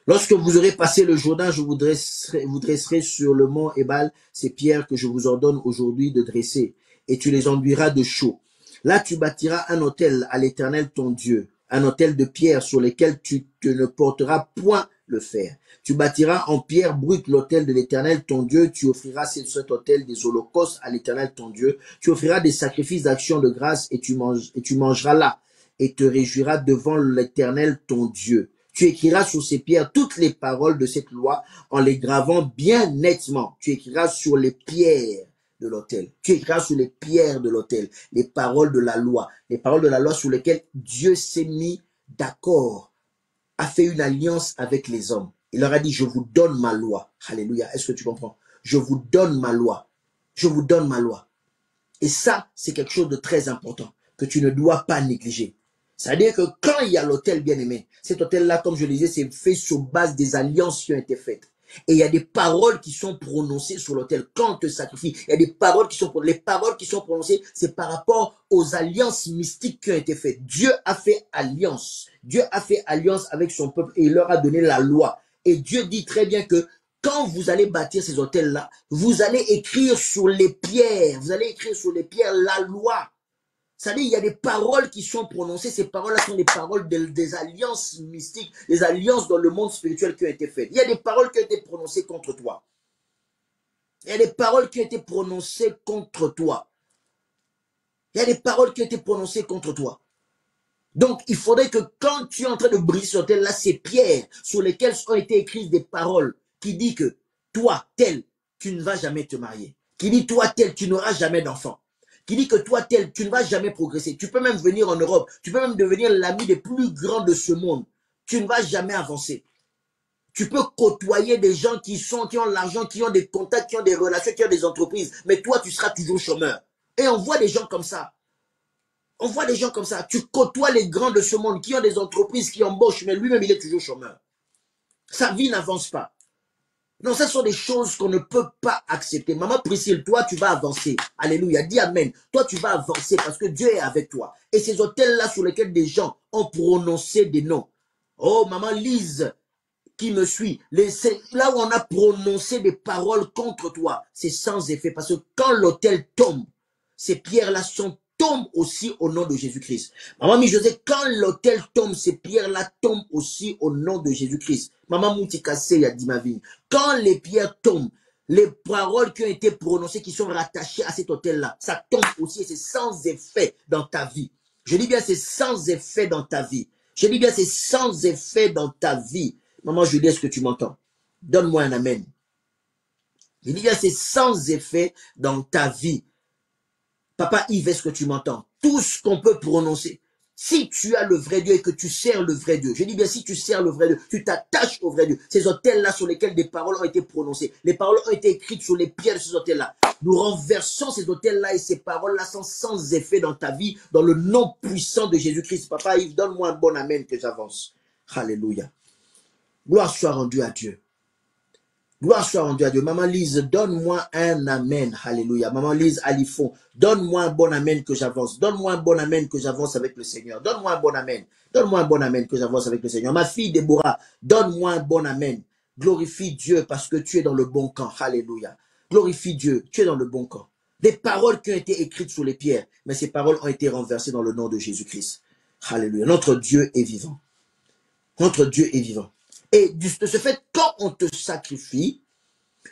[SPEAKER 1] Lorsque vous aurez passé le Jourdain, je vous dresserai sur le mont Ébal ces pierres que je vous ordonne aujourd'hui de dresser, et tu les enduiras de chaux. Là, tu bâtiras un autel à l'Éternel ton Dieu, un autel de pierre sur lequel tu ne porteras point le fer. Tu bâtiras en pierre brute l'autel de l'Éternel ton Dieu, tu offriras sur cet autel des holocaustes à l'Éternel ton Dieu, tu offriras des sacrifices d'action de grâce et tu mangeras là, et te réjouiras devant l'Éternel ton Dieu. Tu écriras sur ces pierres toutes les paroles de cette loi en les gravant bien nettement. Tu écriras sur les pierres de l'autel. Tu écriras sur les pierres de l'autel les paroles de la loi. Les paroles de la loi sur lesquelles Dieu s'est mis d'accord, a fait une alliance avec les hommes. Il leur a dit, je vous donne ma loi. Alléluia. Est-ce que tu comprends? Je vous donne ma loi. Je vous donne ma loi. Et ça, c'est quelque chose de très important que tu ne dois pas négliger. C'est-à-dire que quand il y a l'autel bien-aimé, cet autel-là, comme je le disais, c'est fait sur base des alliances qui ont été faites. Et il y a des paroles qui sont prononcées sur l'autel quand on te sacrifie. Il y a des paroles qui sont prononcées. Les paroles qui sont prononcées, c'est par rapport aux alliances mystiques qui ont été faites. Dieu a fait alliance. Dieu a fait alliance avec son peuple et il leur a donné la loi. Et Dieu dit très bien que quand vous allez bâtir ces hôtels-là, vous allez écrire sur les pierres, la loi. C'est-à-dire, il y a des paroles qui sont prononcées. Ces paroles-là sont des paroles des alliances mystiques, des alliances dans le monde spirituel qui ont été faites. Il y a des paroles qui ont été prononcées contre toi. Il y a des paroles qui ont été prononcées contre toi. Il y a des paroles qui ont été prononcées contre toi. Donc, il faudrait que quand tu es en train de briser sur tel, là, ces pierres sur lesquelles ont été écrites des paroles qui disent que toi, tel, tu ne vas jamais te marier. Qui dit toi, tel, tu n'auras jamais d'enfant. Qui dit que toi, tel, tu ne vas jamais progresser. Tu peux même venir en Europe. Tu peux même devenir l'ami des plus grands de ce monde. Tu ne vas jamais avancer. Tu peux côtoyer des gens qui ont l'argent, qui ont des contacts, qui ont des relations, qui ont des entreprises. Mais toi, tu seras toujours chômeur. Et on voit des gens comme ça. On voit des gens comme ça. Tu côtoies les grands de ce monde qui ont des entreprises, qui embauchent, mais lui-même, il est toujours chômeur. Sa vie n'avance pas. Non, ce sont des choses qu'on ne peut pas accepter. Maman Priscille, toi, tu vas avancer. Alléluia. Dis Amen. Toi, tu vas avancer parce que Dieu est avec toi. Et ces hôtels-là sur lesquels des gens ont prononcé des noms. Oh, maman Lise, qui me suit. Là où on a prononcé des paroles contre toi, c'est sans effet. Parce que quand l'autel tombe, ces pierres-là tombent aussi au nom de Jésus-Christ. Maman Mi-José, quand l'autel tombe, ces pierres-là tombent aussi au nom de Jésus-Christ. Maman Moutikase a dit ma vie. Quand les pierres tombent, les paroles qui ont été prononcées, qui sont rattachées à cet autel-là, ça tombe aussi et c'est sans effet dans ta vie. Je dis bien, c'est sans effet dans ta vie. Je dis bien, c'est sans effet dans ta vie. Maman Julie, est-ce que tu m'entends? Donne-moi un amen. Je dis bien, c'est sans effet dans ta vie. Papa Yves, est-ce que tu m'entends? Tout ce qu'on peut prononcer. Si tu as le vrai Dieu et que tu sers le vrai Dieu, je dis bien si tu sers le vrai Dieu, tu t'attaches au vrai Dieu. Ces hôtels-là sur lesquels des paroles ont été prononcées, les paroles ont été écrites sur les pierres de ces hôtels-là. Nous renversons ces hôtels-là et ces paroles-là sont sans effet dans ta vie, dans le nom puissant de Jésus-Christ. Papa Yves, donne-moi un bon amen que j'avance. Alléluia. Gloire soit rendue à Dieu. Gloire soit rendue à Dieu. Maman Lise, donne-moi un amen. Alléluia. Maman Lise Alifon, donne-moi un bon amen que j'avance. Donne-moi un bon amen que j'avance avec le Seigneur. Donne-moi un bon amen. Donne-moi un bon amen que j'avance avec le Seigneur. Ma fille Déborah, donne-moi un bon amen. Glorifie Dieu parce que tu es dans le bon camp. Alléluia. Glorifie Dieu, tu es dans le bon camp. Des paroles qui ont été écrites sur les pierres, mais ces paroles ont été renversées dans le nom de Jésus-Christ. Alléluia. Notre Dieu est vivant. Notre Dieu est vivant. Et de ce fait, quand on te sacrifie,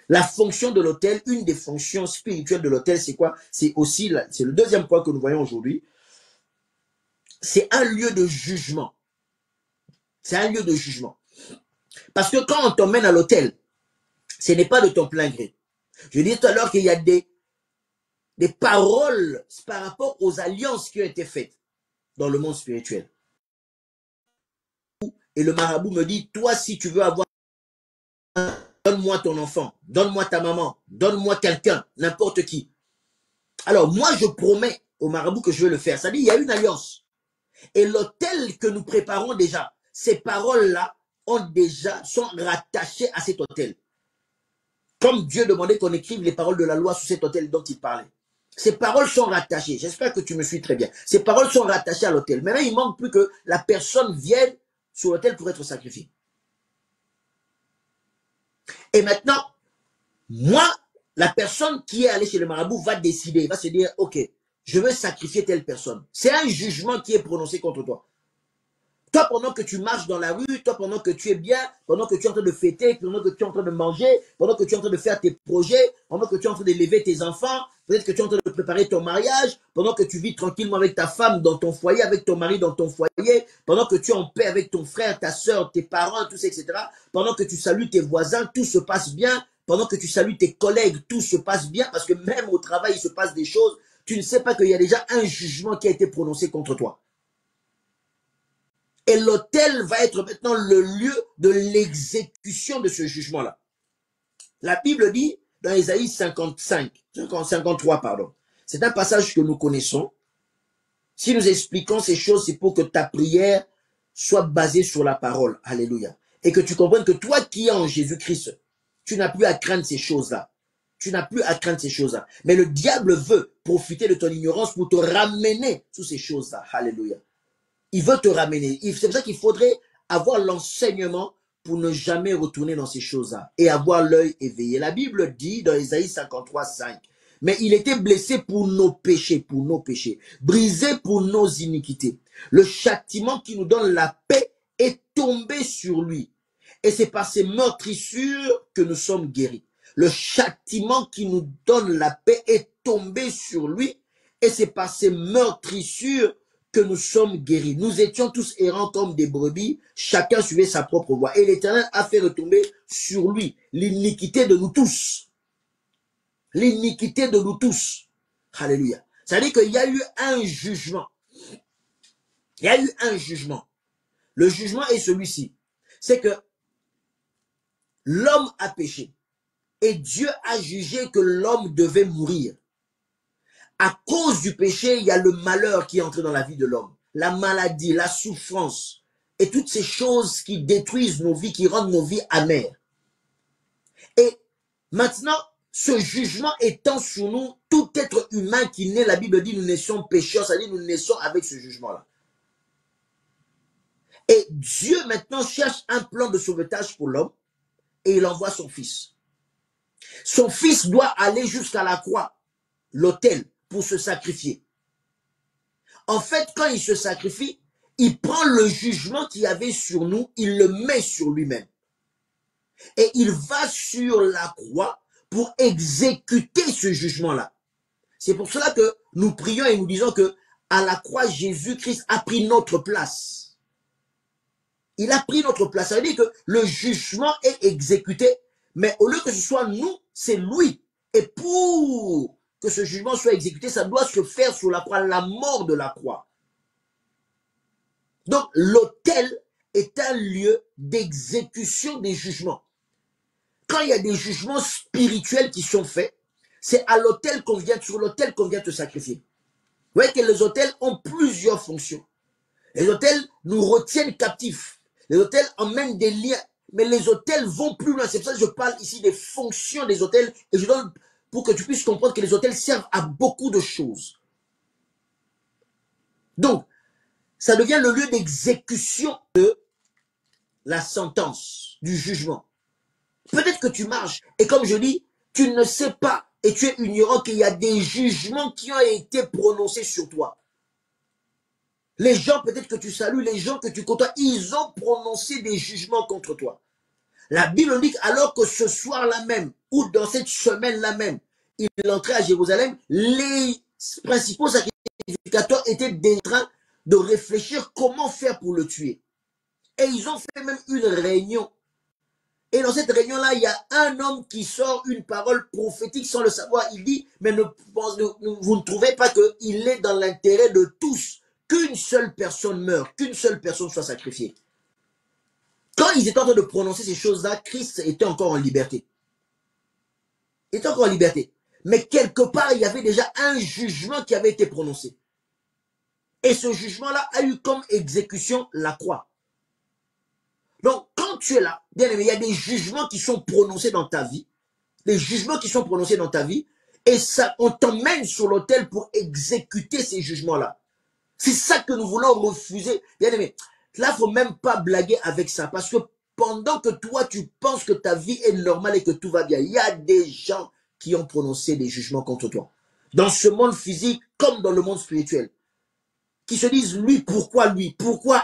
[SPEAKER 1] la fonction de l'autel, une des fonctions spirituelles de l'autel, c'est quoi? C'est aussi, c'est le deuxième point que nous voyons aujourd'hui, c'est un lieu de jugement. C'est un lieu de jugement. Parce que quand on t'emmène à l'autel, ce n'est pas de ton plein gré. Je dis tout à l'heure qu'il y a des paroles par rapport aux alliances qui ont été faites dans le monde spirituel. Et le marabout me dit, toi, si tu veux avoir, donne-moi ton enfant, donne-moi ta maman, donne-moi quelqu'un, n'importe qui. Alors, moi, je promets au marabout que je vais le faire. Ça dit, il y a une alliance. Et l'autel que nous préparons déjà, ces paroles-là sont rattachées à cet autel. Comme Dieu demandait qu'on écrive les paroles de la loi sur cet autel dont il parlait. Ces paroles sont rattachées. J'espère que tu me suis très bien. Ces paroles sont rattachées à l'autel. Maintenant, il ne manque plus que la personne vienne sur l'autel pour être sacrifiée. Et maintenant, moi, la personne qui est allée chez le marabout va décider, va se dire, ok, je veux sacrifier telle personne. C'est un jugement qui est prononcé contre toi. Toi, pendant que tu marches dans la rue, toi, pendant que tu es bien, pendant que tu es en train de fêter, pendant que tu es en train de manger, pendant que tu es en train de faire tes projets, pendant que tu es en train d'élever tes enfants, peut-être que tu es en train de préparer ton mariage, pendant que tu vis tranquillement avec ta femme dans ton foyer, avec ton mari dans ton foyer, pendant que tu es en paix avec ton frère, ta soeur, tes parents, tout ça, etc. Pendant que tu salues tes voisins, tout se passe bien. Pendant que tu salues tes collègues, tout se passe bien, parce que même au travail, il se passe des choses. Tu ne sais pas qu'il y a déjà un jugement qui a été prononcé contre toi. Et l'autel va être maintenant le lieu de l'exécution de ce jugement-là. La Bible dit, dans Ésaïe 53, pardon, c'est un passage que nous connaissons. Si nous expliquons ces choses, c'est pour que ta prière soit basée sur la parole. Alléluia. Et que tu comprennes que toi qui es en Jésus-Christ, tu n'as plus à craindre ces choses-là. Tu n'as plus à craindre ces choses-là. Mais le diable veut profiter de ton ignorance pour te ramener sous ces choses-là. Alléluia. Il veut te ramener. C'est pour ça qu'il faudrait avoir l'enseignement pour ne jamais retourner dans ces choses-là et avoir l'œil éveillé. La Bible dit dans Ésaïe 53, 5, mais il était blessé pour nos péchés, brisé pour nos iniquités. Le châtiment qui nous donne la paix est tombé sur lui. Et c'est par ses meurtrissures que nous sommes guéris. Le châtiment qui nous donne la paix est tombé sur lui. Et c'est par ses meurtrissures que nous sommes guéris. Nous étions tous errants comme des brebis, chacun suivait sa propre voie. Et l'Éternel a fait retomber sur lui l'iniquité de nous tous. L'iniquité de nous tous. Alléluia. Ça veut dire qu'il y a eu un jugement. Il y a eu un jugement. Le jugement est celui-ci. C'est que l'homme a péché. Et Dieu a jugé que l'homme devait mourir. À cause du péché, il y a le malheur qui est entré dans la vie de l'homme. La maladie, la souffrance et toutes ces choses qui détruisent nos vies, qui rendent nos vies amères. Et maintenant, ce jugement étant sur nous, tout être humain qui naît, la Bible dit, nous naissons pécheurs, c'est-à-dire nous naissons avec ce jugement-là. Et Dieu maintenant cherche un plan de sauvetage pour l'homme et il envoie son fils. Son fils doit aller jusqu'à la croix, l'autel, pour se sacrifier. En fait, quand il se sacrifie, il prend le jugement qu'il y avait sur nous, il le met sur lui-même. Et il va sur la croix pour exécuter ce jugement-là. C'est pour cela que nous prions et nous disons que à la croix, Jésus-Christ a pris notre place. Il a pris notre place. Ça veut dire que le jugement est exécuté, mais au lieu que ce soit nous, c'est lui. Et pour que ce jugement soit exécuté, ça doit se faire sur la croix, la mort de la croix. Donc, l'autel est un lieu d'exécution des jugements. Quand il y a des jugements spirituels qui sont faits, c'est à l'autel qu'on vient, sur l'autel qu'on vient te sacrifier. Vous voyez que les autels ont plusieurs fonctions. Les autels nous retiennent captifs. Les autels emmènent des liens. Mais les hôtels vont plus loin. C'est pour ça que je parle ici des fonctions des hôtels. Et je donne pour que tu puisses comprendre que les hôtels servent à beaucoup de choses. Donc, ça devient le lieu d'exécution de la sentence, du jugement. Peut-être que tu marches et comme je dis, tu ne sais pas et tu es ignorant qu'il y a des jugements qui ont été prononcés sur toi. Les gens peut-être que tu salues, les gens que tu côtoies, ils ont prononcé des jugements contre toi. La Bible dit alors que ce soir-là même, ou dans cette semaine-là même, il entrait à Jérusalem, les principaux sacrificateurs étaient en train de réfléchir comment faire pour le tuer. Et ils ont fait même une réunion. Et dans cette réunion-là, il y a un homme qui sort une parole prophétique sans le savoir. Il dit, mais vous ne trouvez pas qu'il est dans l'intérêt de tous qu'une seule personne meure, qu'une seule personne soit sacrifiée. Quand ils étaient en train de prononcer ces choses-là, Christ était encore en liberté. Il était encore en liberté. Mais quelque part, il y avait déjà un jugement qui avait été prononcé. Et ce jugement-là a eu comme exécution la croix. Donc, quand tu es là, bien aimé, il y a des jugements qui sont prononcés dans ta vie. Les jugements qui sont prononcés dans ta vie. Et ça, on t'emmène sur l'autel pour exécuter ces jugements-là. C'est ça que nous voulons refuser. Bien aimé, là, il ne faut même pas blaguer avec ça. Parce que pendant que toi, tu penses que ta vie est normale et que tout va bien, il y a des gens qui ont prononcé des jugements contre toi. Dans ce monde physique comme dans le monde spirituel. Qui se disent, lui, pourquoi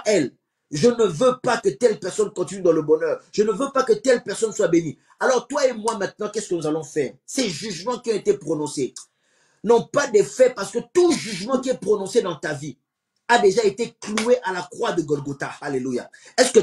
[SPEAKER 1] elle? Je ne veux pas que telle personne continue dans le bonheur. Je ne veux pas que telle personne soit bénie. Alors toi et moi maintenant, qu'est-ce que nous allons faire? Ces jugements qui ont été prononcés n'ont pas d'effet parce que tout jugement qui est prononcé dans ta vie a déjà été cloué à la croix de Golgotha. Alléluia. Est-ce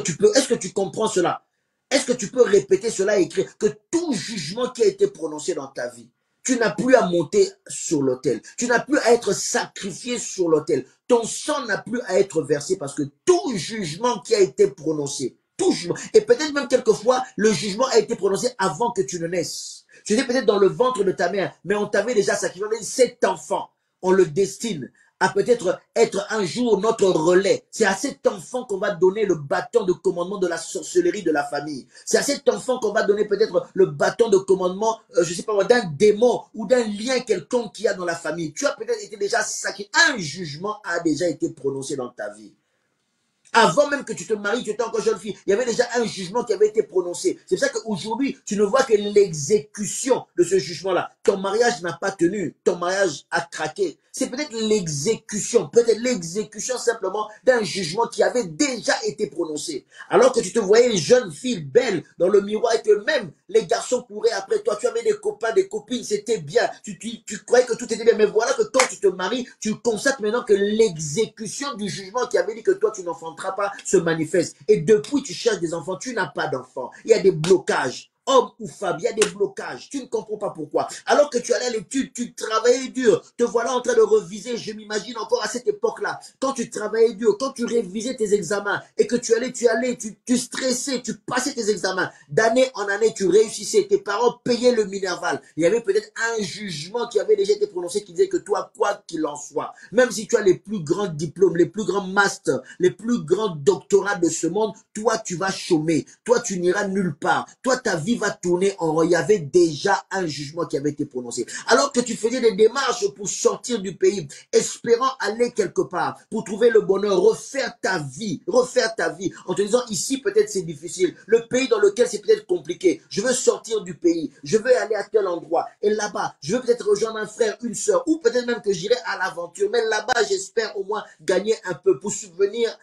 [SPEAKER 1] que tu comprends cela? Est-ce que tu peux répéter cela et écrire que tout jugement qui a été prononcé dans ta vie, tu n'as plus à monter sur l'autel. Tu n'as plus à être sacrifié sur l'autel. Ton sang n'a plus à être versé parce que tout jugement qui a été prononcé, tout jugement, et peut-être même quelquefois, le jugement a été prononcé avant que tu ne naisses. Tu étais peut-être dans le ventre de ta mère, mais on t'avait déjà sacrifié. On a dit, cet enfant, on le destine à peut-être être un jour notre relais. C'est à cet enfant qu'on va donner le bâton de commandement de la sorcellerie de la famille. C'est à cet enfant qu'on va donner peut-être le bâton de commandement, je sais pas moi, d'un démon ou d'un lien quelconque qu'il y a dans la famille. Tu as peut-être été déjà sacré. Un jugement a déjà été prononcé dans ta vie. Avant même que tu te maries, tu étais encore jeune fille, il y avait déjà un jugement qui avait été prononcé. C'est pour ça qu'aujourd'hui, tu ne vois que l'exécution de ce jugement-là. Ton mariage n'a pas tenu, ton mariage a craqué. C'est peut-être l'exécution simplement d'un jugement qui avait déjà été prononcé. Alors que tu te voyais une jeune fille belle dans le miroir et que même les garçons couraient après toi, tu avais des copains, des copines, c'était bien. Tu croyais que tout était bien. Mais voilà que quand tu te maries, tu constates maintenant que l'exécution du jugement qui avait dit que toi tu n'enfanteras pas se manifeste. Et depuis tu cherches des enfants, tu n'as pas d'enfants. Il y a des blocages. Homme ou femme, il y a des blocages. Tu ne comprends pas pourquoi. Alors que tu allais à l'étude, tu travaillais dur. Te voilà en train de reviser. Je m'imagine encore à cette époque-là. Quand tu travaillais dur, quand tu révisais tes examens et que tu stressais, tu passais tes examens. D'année en année, tu réussissais. Tes parents payaient le minerval. Il y avait peut-être un jugement qui avait déjà été prononcé qui disait que toi, quoi qu'il en soit, même si tu as les plus grands diplômes, les plus grands masters, les plus grands doctorats de ce monde, toi, tu vas chômer. Toi, tu n'iras nulle part. Toi, ta vie va tourner en rond. Il y avait déjà un jugement qui avait été prononcé. Alors que tu faisais des démarches pour sortir du pays, espérant aller quelque part, pour trouver le bonheur, refaire ta vie, en te disant ici peut-être c'est difficile, le pays dans lequel c'est peut-être compliqué, je veux sortir du pays, je veux aller à tel endroit, et là-bas, je veux peut-être rejoindre un frère, une sœur, ou peut-être même que j'irai à l'aventure, mais là-bas, j'espère au moins gagner un peu pour subvenir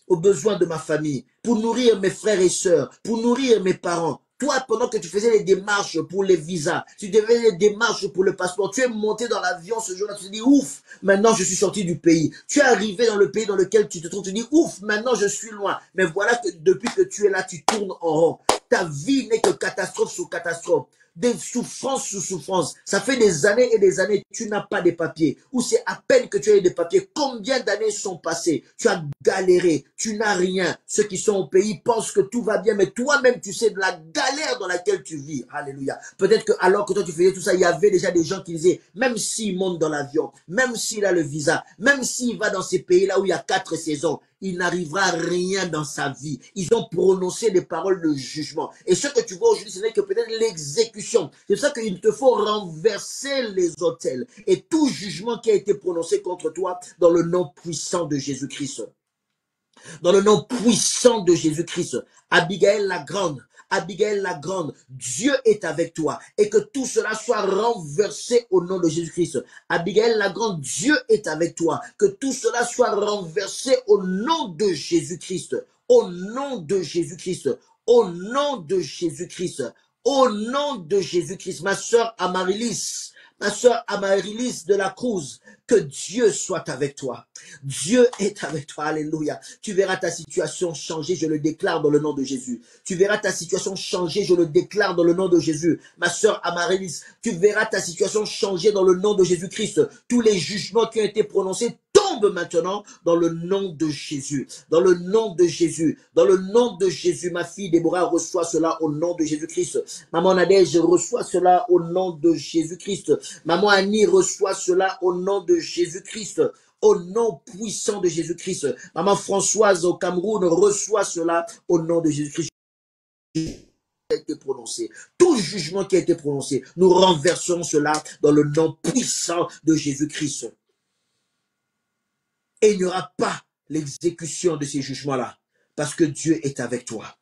[SPEAKER 1] aux besoins de ma famille, pour nourrir mes frères et sœurs, pour nourrir mes parents. Toi, pendant que tu faisais les démarches pour les visas, tu faisais les démarches pour le passeport, tu es monté dans l'avion ce jour-là, tu te dis, ouf, maintenant je suis sorti du pays. Tu es arrivé dans le pays dans lequel tu te trouves, tu te dis, ouf, maintenant je suis loin. Mais voilà que depuis que tu es là, tu tournes en rond. Ta vie n'est que catastrophe sur catastrophe. Des souffrances sous souffrances. Ça fait des années et des années que tu n'as pas de papiers. Ou c'est à peine que tu as des papiers. Combien d'années sont passées? Tu as galéré. Tu n'as rien. Ceux qui sont au pays pensent que tout va bien. Mais toi-même, tu sais de la galère dans laquelle tu vis. Alléluia. Peut-être que alors que toi, tu faisais tout ça, il y avait déjà des gens qui disaient, même s'il monte dans l'avion, même s'il a le visa, même s'il va dans ces pays-là où il y a 4 saisons, il n'arrivera rien dans sa vie. Ils ont prononcé des paroles de jugement. Et ce que tu vois aujourd'hui, ce n'est que peut-être l'exécution. C'est pour ça qu'il te faut renverser les autels et tout jugement qui a été prononcé contre toi dans le nom puissant de Jésus-Christ. Dans le nom puissant de Jésus-Christ. Abigail la grande, Abigail la grande, Dieu est avec toi et que tout cela soit renversé au nom de Jésus-Christ. Abigail la grande, Dieu est avec toi, que tout cela soit renversé au nom de Jésus-Christ, au nom de Jésus-Christ, au nom de Jésus-Christ, au nom de Jésus-Christ. Ma sœur Amaryllis de la Cruz, que Dieu soit avec toi. Dieu est avec toi, alléluia. Tu verras ta situation changer, je le déclare dans le nom de Jésus. Tu verras ta situation changer, je le déclare dans le nom de Jésus. Ma sœur Amaryllis, tu verras ta situation changer dans le nom de Jésus-Christ. Tous les jugements qui ont été prononcés tombent maintenant dans le nom de Jésus. Dans le nom de Jésus. Dans le nom de Jésus, ma fille Déborah reçoit cela au nom de Jésus-Christ. Maman Nadège reçoit cela au nom de Jésus-Christ. Maman Annie reçoit cela au nom de Jésus-Christ. Au nom puissant de Jésus-Christ. Maman Françoise au Cameroun reçoit cela au nom de Jésus-Christ. A été prononcé. Tout jugement qui a été prononcé, nous renversons cela dans le nom puissant de Jésus-Christ. Et il n'y aura pas l'exécution de ces jugements-là, parce que Dieu est avec toi.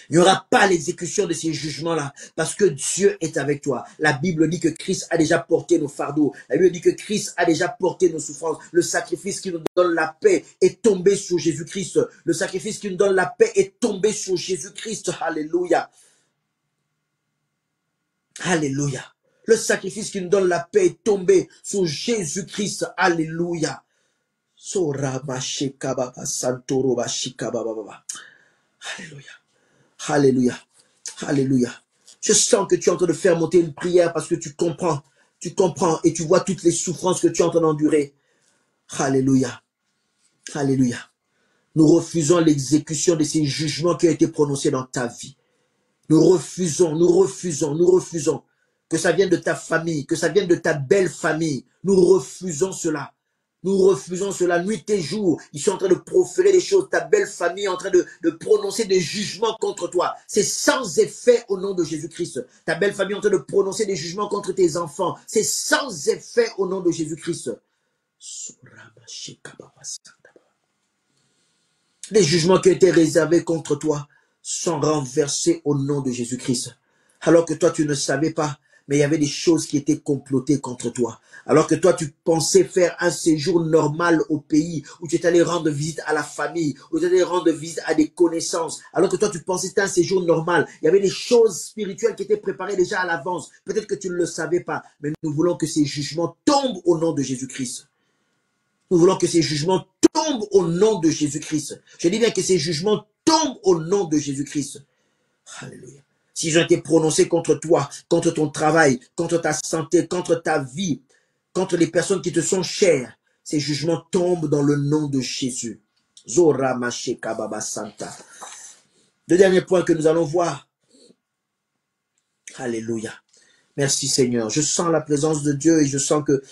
[SPEAKER 1] Il n'y aura pas l'exécution de ces jugements-là, parce que Dieu est avec toi. La Bible dit que Christ a déjà porté nos fardeaux. La Bible dit que Christ a déjà porté nos souffrances. Le sacrifice qui nous donne la paix est tombé sur Jésus-Christ. Le sacrifice qui nous donne la paix est tombé sur Jésus-Christ. Alléluia. Alléluia. Le sacrifice qui nous donne la paix est tombé sur Jésus-Christ. Alléluia. Alléluia. Alléluia. Alléluia. Je sens que tu es en train de faire monter une prière parce que tu comprends et tu vois toutes les souffrances que tu es en train d'endurer. Alléluia. Alléluia. Nous refusons l'exécution de ces jugements qui ont été prononcés dans ta vie. Nous refusons. Que ça vienne de ta famille, que ça vienne de ta belle famille. Nous refusons cela. Nous refusons cela nuit et jour. Ils sont en train de proférer des choses. Ta belle famille est en train de prononcer des jugements contre toi. C'est sans effet au nom de Jésus-Christ. Ta belle famille est en train de prononcer des jugements contre tes enfants. C'est sans effet au nom de Jésus-Christ. Les jugements qui ont été réservés contre toi sont renversés au nom de Jésus-Christ. Alors que toi, tu ne savais pas, mais il y avait des choses qui étaient complotées contre toi. Alors que toi, tu pensais faire un séjour normal au pays, où tu es allé rendre visite à la famille, où tu es allé rendre visite à des connaissances. Alors que toi, tu pensais que c'était un séjour normal. Il y avait des choses spirituelles qui étaient préparées déjà à l'avance. Peut-être que tu ne le savais pas, mais nous voulons que ces jugements tombent au nom de Jésus-Christ. Nous voulons que ces jugements tombent au nom de Jésus-Christ. Je dis bien que ces jugements tombent au nom de Jésus-Christ. Alléluia. S'ils ont été prononcés contre toi, contre ton travail, contre ta santé, contre ta vie, contre les personnes qui te sont chères, ces jugements tombent dans le nom de Jésus. Zora Masheka Baba Santa. Le dernier point que nous allons voir. Alléluia. Merci Seigneur. Je sens la présence de Dieu et je sens que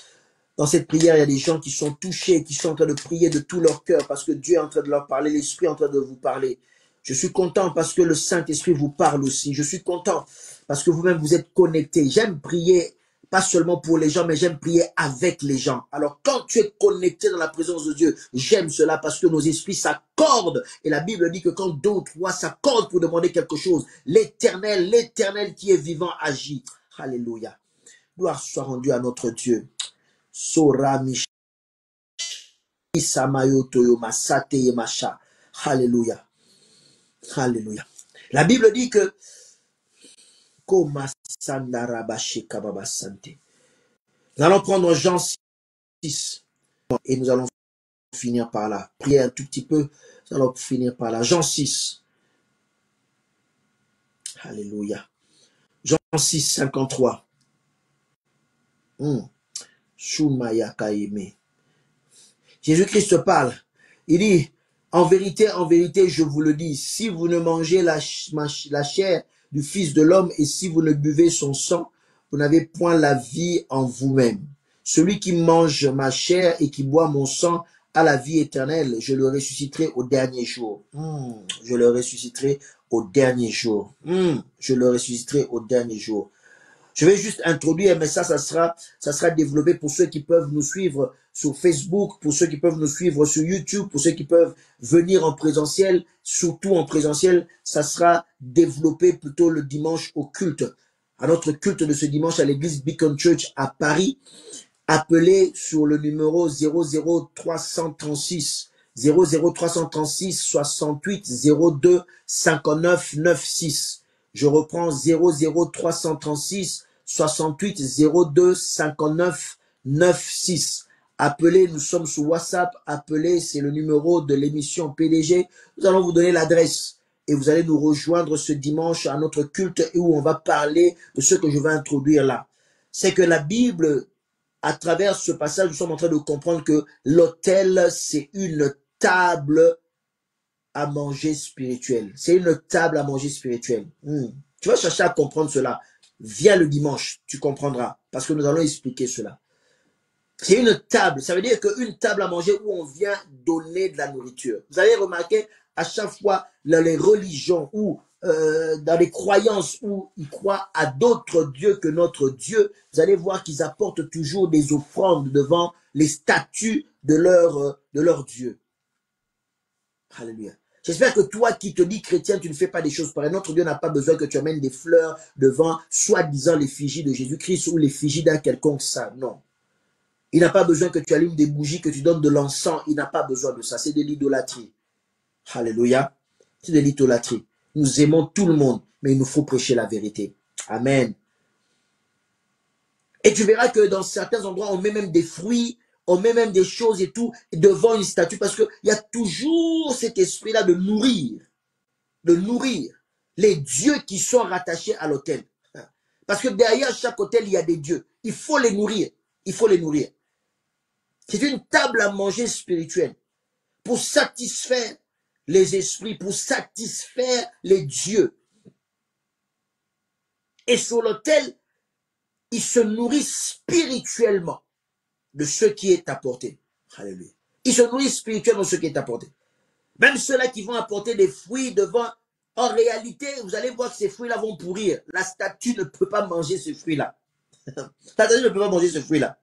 [SPEAKER 1] dans cette prière, il y a des gens qui sont touchés, qui sont en train de prier de tout leur cœur parce que Dieu est en train de leur parler, l'Esprit est en train de vous parler. Je suis content parce que le Saint-Esprit vous parle aussi. Je suis content parce que vous-même vous êtes connectés. J'aime prier, pas seulement pour les gens, mais j'aime prier avec les gens. Alors quand tu es connecté dans la présence de Dieu, j'aime cela parce que nos esprits s'accordent. Et la Bible dit que quand deux ou trois s'accordent pour demander quelque chose, l'Éternel qui est vivant agit. Alléluia. Gloire soit rendue à notre Dieu. Alléluia. Alléluia. La Bible dit que nous allons prendre Jean 6 et nous allons finir par là. Prier un tout petit peu, nous allons finir par là. Jean 6. Alléluia. Jean 6, 53. Jésus-Christ parle. Il dit, en vérité, je vous le dis, si vous ne mangez la chair du Fils de l'homme et si vous ne buvez son sang, vous n'avez point la vie en vous-même. Celui qui mange ma chair et qui boit mon sang à la vie éternelle, je le ressusciterai au dernier jour. Je le ressusciterai au dernier jour. Je le ressusciterai au dernier jour. Je vais juste introduire, mais ça sera développé pour ceux qui peuvent nous suivre sur Facebook, pour ceux qui peuvent nous suivre sur YouTube, pour ceux qui peuvent venir en présentiel, surtout en présentiel, ça sera développé plutôt le dimanche au culte. À notre culte de ce dimanche à l'église Beacon Church à Paris. Appelez sur le numéro 00336 68 02 59 96. Je reprends 00336 68 02 59 96. Appelez, nous sommes sur WhatsApp. Appelez, c'est le numéro de l'émission PDG. Nous allons vous donner l'adresse et vous allez nous rejoindre ce dimanche à notre culte où on va parler de ce que je vais introduire là. C'est que la Bible, à travers ce passage, nous sommes en train de comprendre que l'autel, c'est une table à manger spirituelle. C'est une table à manger spirituelle. Tu vas chercher à comprendre cela. Viens le dimanche, tu comprendras. Parce que nous allons expliquer cela. C'est une table. Ça veut dire qu'une table à manger où on vient donner de la nourriture. Vous avez remarqué, à chaque fois, dans les religions ou dans les croyances où ils croient à d'autres dieux que notre Dieu, vous allez voir qu'ils apportent toujours des offrandes devant les statues de leur Dieu. Alléluia. J'espère que toi qui te dis chrétien, tu ne fais pas des choses pareilles. Notre Dieu n'a pas besoin que tu amènes des fleurs devant, soi-disant, l'effigie de Jésus-Christ ou l'effigie d'un quelconque saint. Non. Il n'a pas besoin que tu allumes des bougies, que tu donnes de l'encens. Il n'a pas besoin de ça. C'est de l'idolâtrie. Alléluia. C'est de l'idolâtrie. Nous aimons tout le monde, mais il nous faut prêcher la vérité. Amen. Et tu verras que dans certains endroits, on met même des fruits, on met même des choses et tout devant une statue parce qu'il y a toujours cet esprit-là de nourrir les dieux qui sont rattachés à l'autel. Parce que derrière chaque autel, il y a des dieux. Il faut les nourrir. Il faut les nourrir. C'est une table à manger spirituelle pour satisfaire les esprits, pour satisfaire les dieux. Et sur l'autel, il se nourrit spirituellement de ce qui est apporté. Alléluia. Il se nourrit spirituellement de ce qui est apporté. Même ceux-là qui vont apporter des fruits devant, en réalité, vous allez voir que ces fruits-là vont pourrir. La statue ne peut pas manger ce fruit-là. La statue ne peut pas manger ce fruit-là.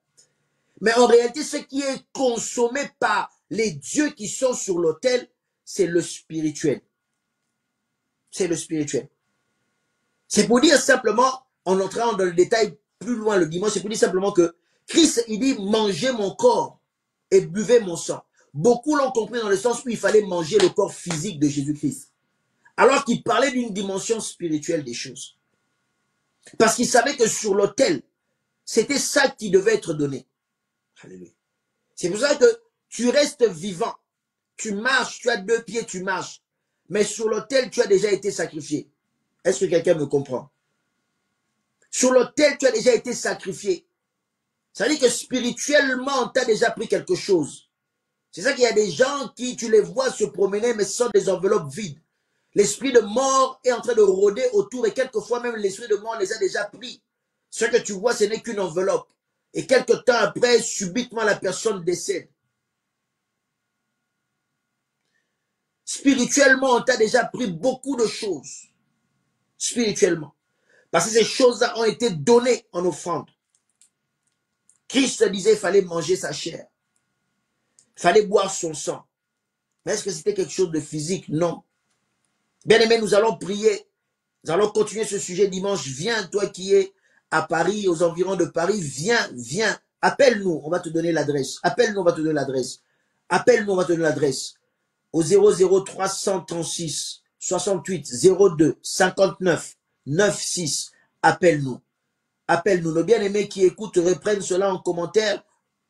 [SPEAKER 1] Mais en réalité, ce qui est consommé par les dieux qui sont sur l'autel, c'est le spirituel. C'est le spirituel. C'est pour dire simplement, en entrant dans le détail plus loin le dimanche, c'est pour dire simplement que Christ, il dit, mangez mon corps et buvez mon sang. Beaucoup l'ont compris dans le sens où il fallait manger le corps physique de Jésus-Christ. Alors qu'il parlait d'une dimension spirituelle des choses. Parce qu'il savait que sur l'autel, c'était ça qui devait être donné. Alléluia. C'est pour ça que tu restes vivant. Tu marches, tu as 2 pieds, tu marches. Mais sur l'autel, tu as déjà été sacrifié. Est-ce que quelqu'un me comprend? Sur l'autel, tu as déjà été sacrifié. Ça veut dire que spirituellement, tu as déjà pris quelque chose. C'est ça qu'il y a des gens qui, tu les vois se promener, mais ce sont des enveloppes vides. L'esprit de mort est en train de rôder autour et quelquefois même l'esprit de mort les a déjà pris. Ce que tu vois, ce n'est qu'une enveloppe. Et quelque temps après, subitement, la personne décède. Spirituellement, on t'a déjà pris beaucoup de choses. Spirituellement. Parce que ces choses-là ont été données en offrande. Christ disait qu'il fallait manger sa chair. Il fallait boire son sang. Mais est-ce que c'était quelque chose de physique? Non. Bien aimé, nous allons prier. Nous allons continuer ce sujet dimanche. Viens, toi qui es à Paris, aux environs de Paris, viens. Appelle-nous, on va te donner l'adresse. Appelle-nous, on va te donner l'adresse. Appelle-nous, on va te donner l'adresse. Au 00336 68 02 59 96. Appelle-nous. Appelle-nous. Nos bien-aimés qui écoutent, reprennent cela en commentaire.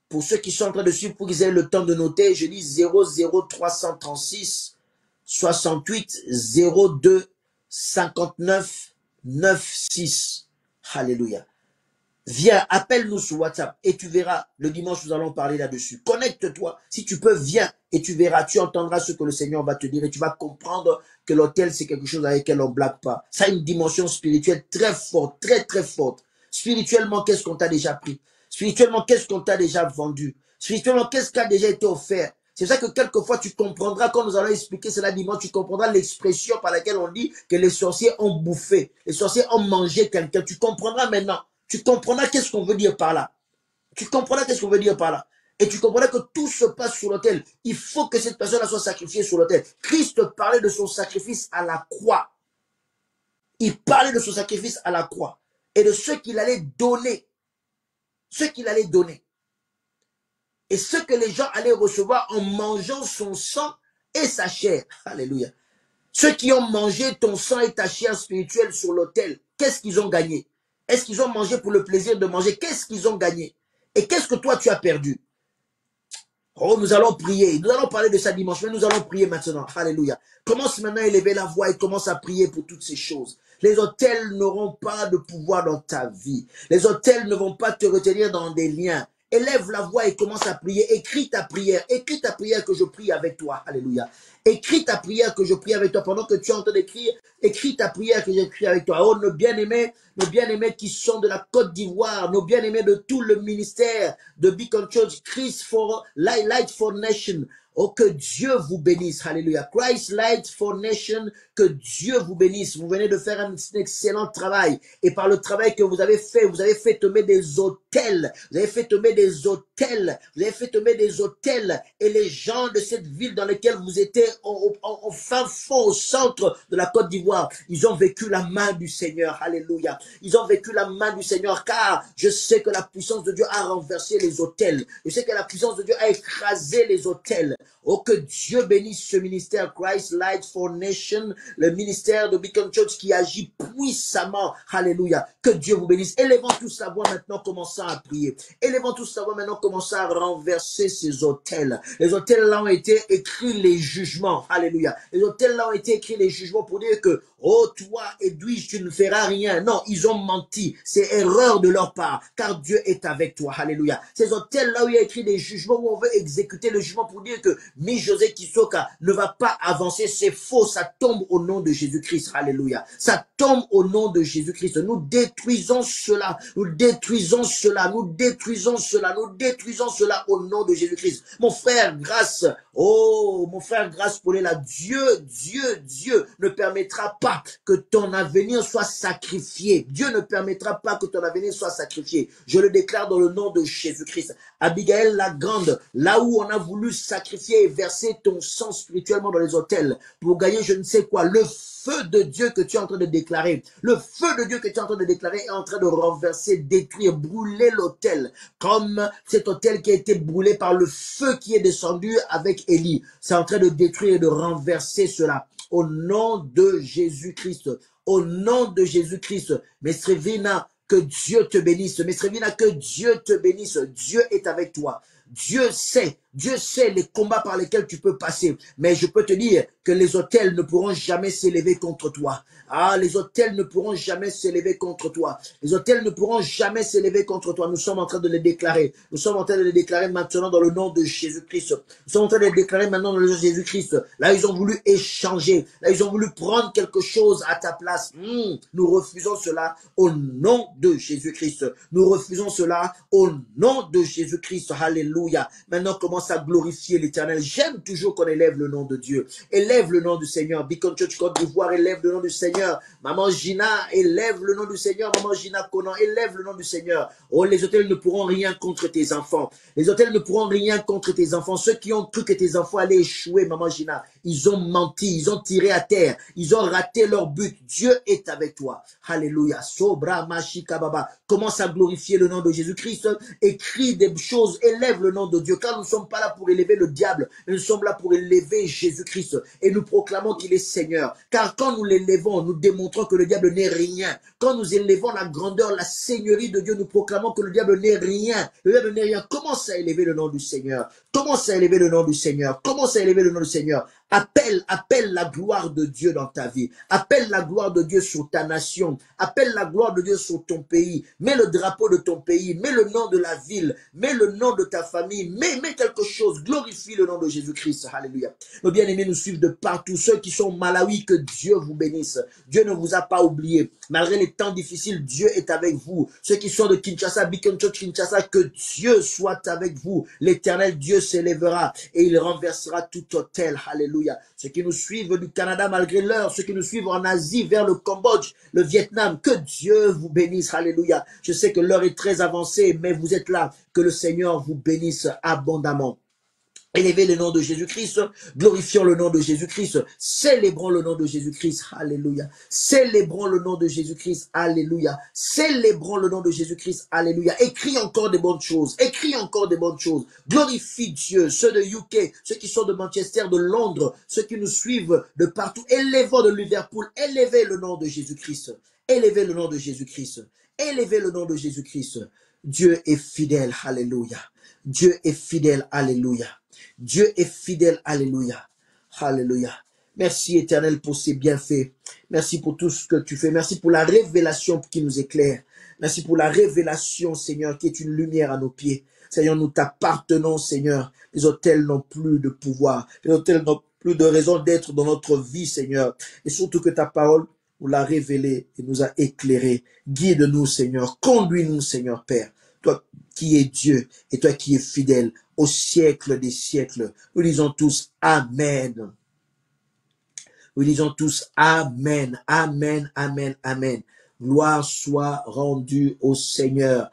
[SPEAKER 1] Pour ceux qui sont en train de suivre, pour qu'ils aient le temps de noter, je dis 00336 68 02 59 96. Alléluia. Viens, appelle-nous sur WhatsApp et tu verras, le dimanche, nous allons parler là-dessus. Connecte-toi. Si tu peux, viens et tu verras, tu entendras ce que le Seigneur va te dire et tu vas comprendre que l'autel, c'est quelque chose avec lequel on ne blague pas. Ça a une dimension spirituelle très forte, très, très forte. Spirituellement, qu'est-ce qu'on t'a déjà pris? Spirituellement, qu'est-ce qu'on t'a déjà vendu? Spirituellement, qu'est-ce qui a déjà été offert? C'est ça que quelquefois tu comprendras, quand nous allons expliquer cela dimanche, tu comprendras l'expression par laquelle on dit que les sorciers ont bouffé, les sorciers ont mangé quelqu'un. Tu comprendras maintenant. Tu comprendras qu'est-ce qu'on veut dire par là. Tu comprendras qu'est-ce qu'on veut dire par là. Et tu comprendras que tout se passe sur l'autel. Il faut que cette personne soit sacrifiée sur l'autel. Christ parlait de son sacrifice à la croix. Il parlait de son sacrifice à la croix. Et de ce qu'il allait donner. Ce qu'il allait donner. Et ce que les gens allaient recevoir en mangeant son sang et sa chair. Alléluia. Ceux qui ont mangé ton sang et ta chair spirituelle sur l'autel, qu'est-ce qu'ils ont gagné? Est-ce qu'ils ont mangé pour le plaisir de manger? Qu'est-ce qu'ils ont gagné? Et qu'est-ce que toi tu as perdu? Oh, nous allons prier. Nous allons parler de ça dimanche, mais nous allons prier maintenant. Alléluia. Commence maintenant à élever la voix et commence à prier pour toutes ces choses. Les autels n'auront pas de pouvoir dans ta vie. Les autels ne vont pas te retenir dans des liens. Élève la voix et commence à prier. Écris ta prière. Écris ta prière que je prie avec toi. Alléluia. Écris ta prière que je prie avec toi. Pendant que tu es en train d'écrire, écris ta prière que j'écris avec toi. Oh, nos bien-aimés qui sont de la Côte d'Ivoire, nos bien-aimés de tout le ministère de Beacon Church, Christ for Light for Nation. Oh, que Dieu vous bénisse. Alléluia. Christ Light for Nation, que Dieu vous bénisse. Vous venez de faire un excellent travail. Et par le travail que vous avez fait tomber des autels. Vous avez fait tomber des autels. Vous avez fait tomber des autels. Et les gens de cette ville dans laquelle vous étiez au fin fond, au centre de la Côte d'Ivoire, ils ont vécu la main du Seigneur. Alléluia. Ils ont vécu la main du Seigneur, car je sais que la puissance de Dieu a renversé les autels. Je sais que la puissance de Dieu a écrasé les autels. Oh, que Dieu bénisse ce ministère Christ Light for Nation, le ministère de Beacon Church qui agit puissamment. Alléluia. Que Dieu vous bénisse. Élevons tous la voix maintenant, commençons à prier. Élevons tous la voix maintenant, commençons à renverser ces autels. Les autels là ont été écrits les jugements. Alléluia. Les autels là ont été écrits les jugements pour dire que, oh, toi, Edwige, tu ne feras rien. Non, ils ont menti. C'est erreur de leur part, car Dieu est avec toi. Alléluia. Ces hôtels là où il y a écrit des jugements, où on veut exécuter le jugement pour dire que Mi-José Kisoka ne va pas avancer, c'est faux. Ça tombe au nom de Jésus-Christ. Alléluia. Ça tombe au nom de Jésus-Christ. Nous détruisons cela. Nous détruisons cela. Nous détruisons cela. Nous détruisons cela au nom de Jésus-Christ. Mon frère, grâce. Oh, mon frère, grâce pour là. Dieu ne permettra pas que ton avenir soit sacrifié. Dieu ne permettra pas que ton avenir soit sacrifié. Je le déclare dans le nom de Jésus-Christ. Abigail la grande, là où on a voulu sacrifier et verser ton sang spirituellement dans les autels pour gagner je ne sais quoi, le feu de Dieu que tu es en train de déclarer, le feu de Dieu que tu es en train de déclarer est en train de renverser, détruire, brûler l'autel, comme cet autel qui a été brûlé par le feu qui est descendu avec Élie. C'est en train de détruire et de renverser cela. Au nom de Jésus-Christ, au nom de Jésus-Christ, Mestrevina, que Dieu te bénisse. Mestrevina, que Dieu te bénisse. Dieu est avec toi. Dieu sait les combats par lesquels tu peux passer. Mais je peux te dire que les autels ne pourront jamais s'élever contre toi. Ah, les autels ne pourront jamais s'élever contre toi. Les autels ne pourront jamais s'élever contre toi. Nous sommes en train de les déclarer. Nous sommes en train de les déclarer maintenant dans le nom de Jésus-Christ. Nous sommes en train de les déclarer maintenant dans le nom de Jésus-Christ. Là, ils ont voulu échanger. Là, ils ont voulu prendre quelque chose à ta place. Nous refusons cela au nom de Jésus-Christ. Nous refusons cela au nom de Jésus-Christ. Alléluia. Maintenant, commence à glorifier l'Éternel. J'aime toujours qu'on élève le nom de Dieu. Élève le nom du Seigneur. Beacon Church Côte d'Ivoire, élève le nom du Seigneur. Maman Gina, élève le nom du Seigneur. Maman Gina Conan, élève le nom du Seigneur. Oh, les autels ne pourront rien contre tes enfants. Les autels ne pourront rien contre tes enfants. Ceux qui ont cru que tes enfants allaient échouer, Maman Gina, ils ont menti, ils ont tiré à terre, ils ont raté leur but. Dieu est avec toi. Alléluia. Sobra Mashika Baba. Commence à glorifier le nom de Jésus-Christ. Écris des choses, élève le nom de Dieu. Car nous ne sommes pas là pour élever le diable, mais nous sommes là pour élever Jésus-Christ. Et nous proclamons qu'il est Seigneur. Car quand nous l'élevons, nous démontrons que le diable n'est rien. Quand nous élevons la grandeur, la seigneurie de Dieu, nous proclamons que le diable n'est rien. Le diable n'est rien. Commence à élever le nom du Seigneur. Commence à élever le nom du Seigneur. Commence à élever le nom du Seigneur. Appelle la gloire de Dieu dans ta vie. Appelle la gloire de Dieu sur ta nation. Appelle la gloire de Dieu sur ton pays. Mets le drapeau de ton pays. Mets le nom de la ville. Mets le nom de ta famille. Mets quelque chose. Glorifie le nom de Jésus-Christ. Alléluia. Nos bien-aimés nous suivent de partout. Ceux qui sont au Malawi, que Dieu vous bénisse. Dieu ne vous a pas oublié. Malgré les temps difficiles, Dieu est avec vous. Ceux qui sont de Kinshasa, Beacon Church Kinshasa, que Dieu soit avec vous. L'Éternel Dieu s'élèvera et il renversera tout hôtel. Alléluia. Ceux qui nous suivent du Canada malgré l'heure, ceux qui nous suivent en Asie vers le Cambodge, le Vietnam, que Dieu vous bénisse. Alléluia. Je sais que l'heure est très avancée, mais vous êtes là. Que le Seigneur vous bénisse abondamment. Élevez le nom de Jésus-Christ, glorifions le nom de Jésus-Christ, célébrons le nom de Jésus-Christ, alléluia. Célébrons le nom de Jésus-Christ, alléluia. Célébrons le nom de Jésus-Christ, alléluia. Écris encore des bonnes choses, écris encore des bonnes choses. Glorifie Dieu, ceux de UK, ceux qui sont de Manchester, de Londres, ceux qui nous suivent de partout. Élevons de Liverpool, élevez le nom de Jésus-Christ, élevez le nom de Jésus-Christ, élevez le nom de Jésus-Christ. Dieu est fidèle, alléluia. Dieu est fidèle, alléluia. Dieu est fidèle, alléluia. Alléluia. Merci Éternel pour ces bienfaits. Merci pour tout ce que tu fais. Merci pour la révélation qui nous éclaire. Merci pour la révélation, Seigneur, qui est une lumière à nos pieds. Seigneur, nous t'appartenons, Seigneur. Les autels n'ont plus de pouvoir. Les autels n'ont plus de raison d'être dans notre vie, Seigneur. Et surtout que ta parole nous l'a révélée et nous a éclairés. Guide-nous, Seigneur. Conduis-nous, Seigneur Père. Toi qui es Dieu et toi qui es fidèle au siècle des siècles. Nous disons tous Amen. Nous disons tous Amen, Amen, Amen, Amen. Gloire soit rendue au Seigneur.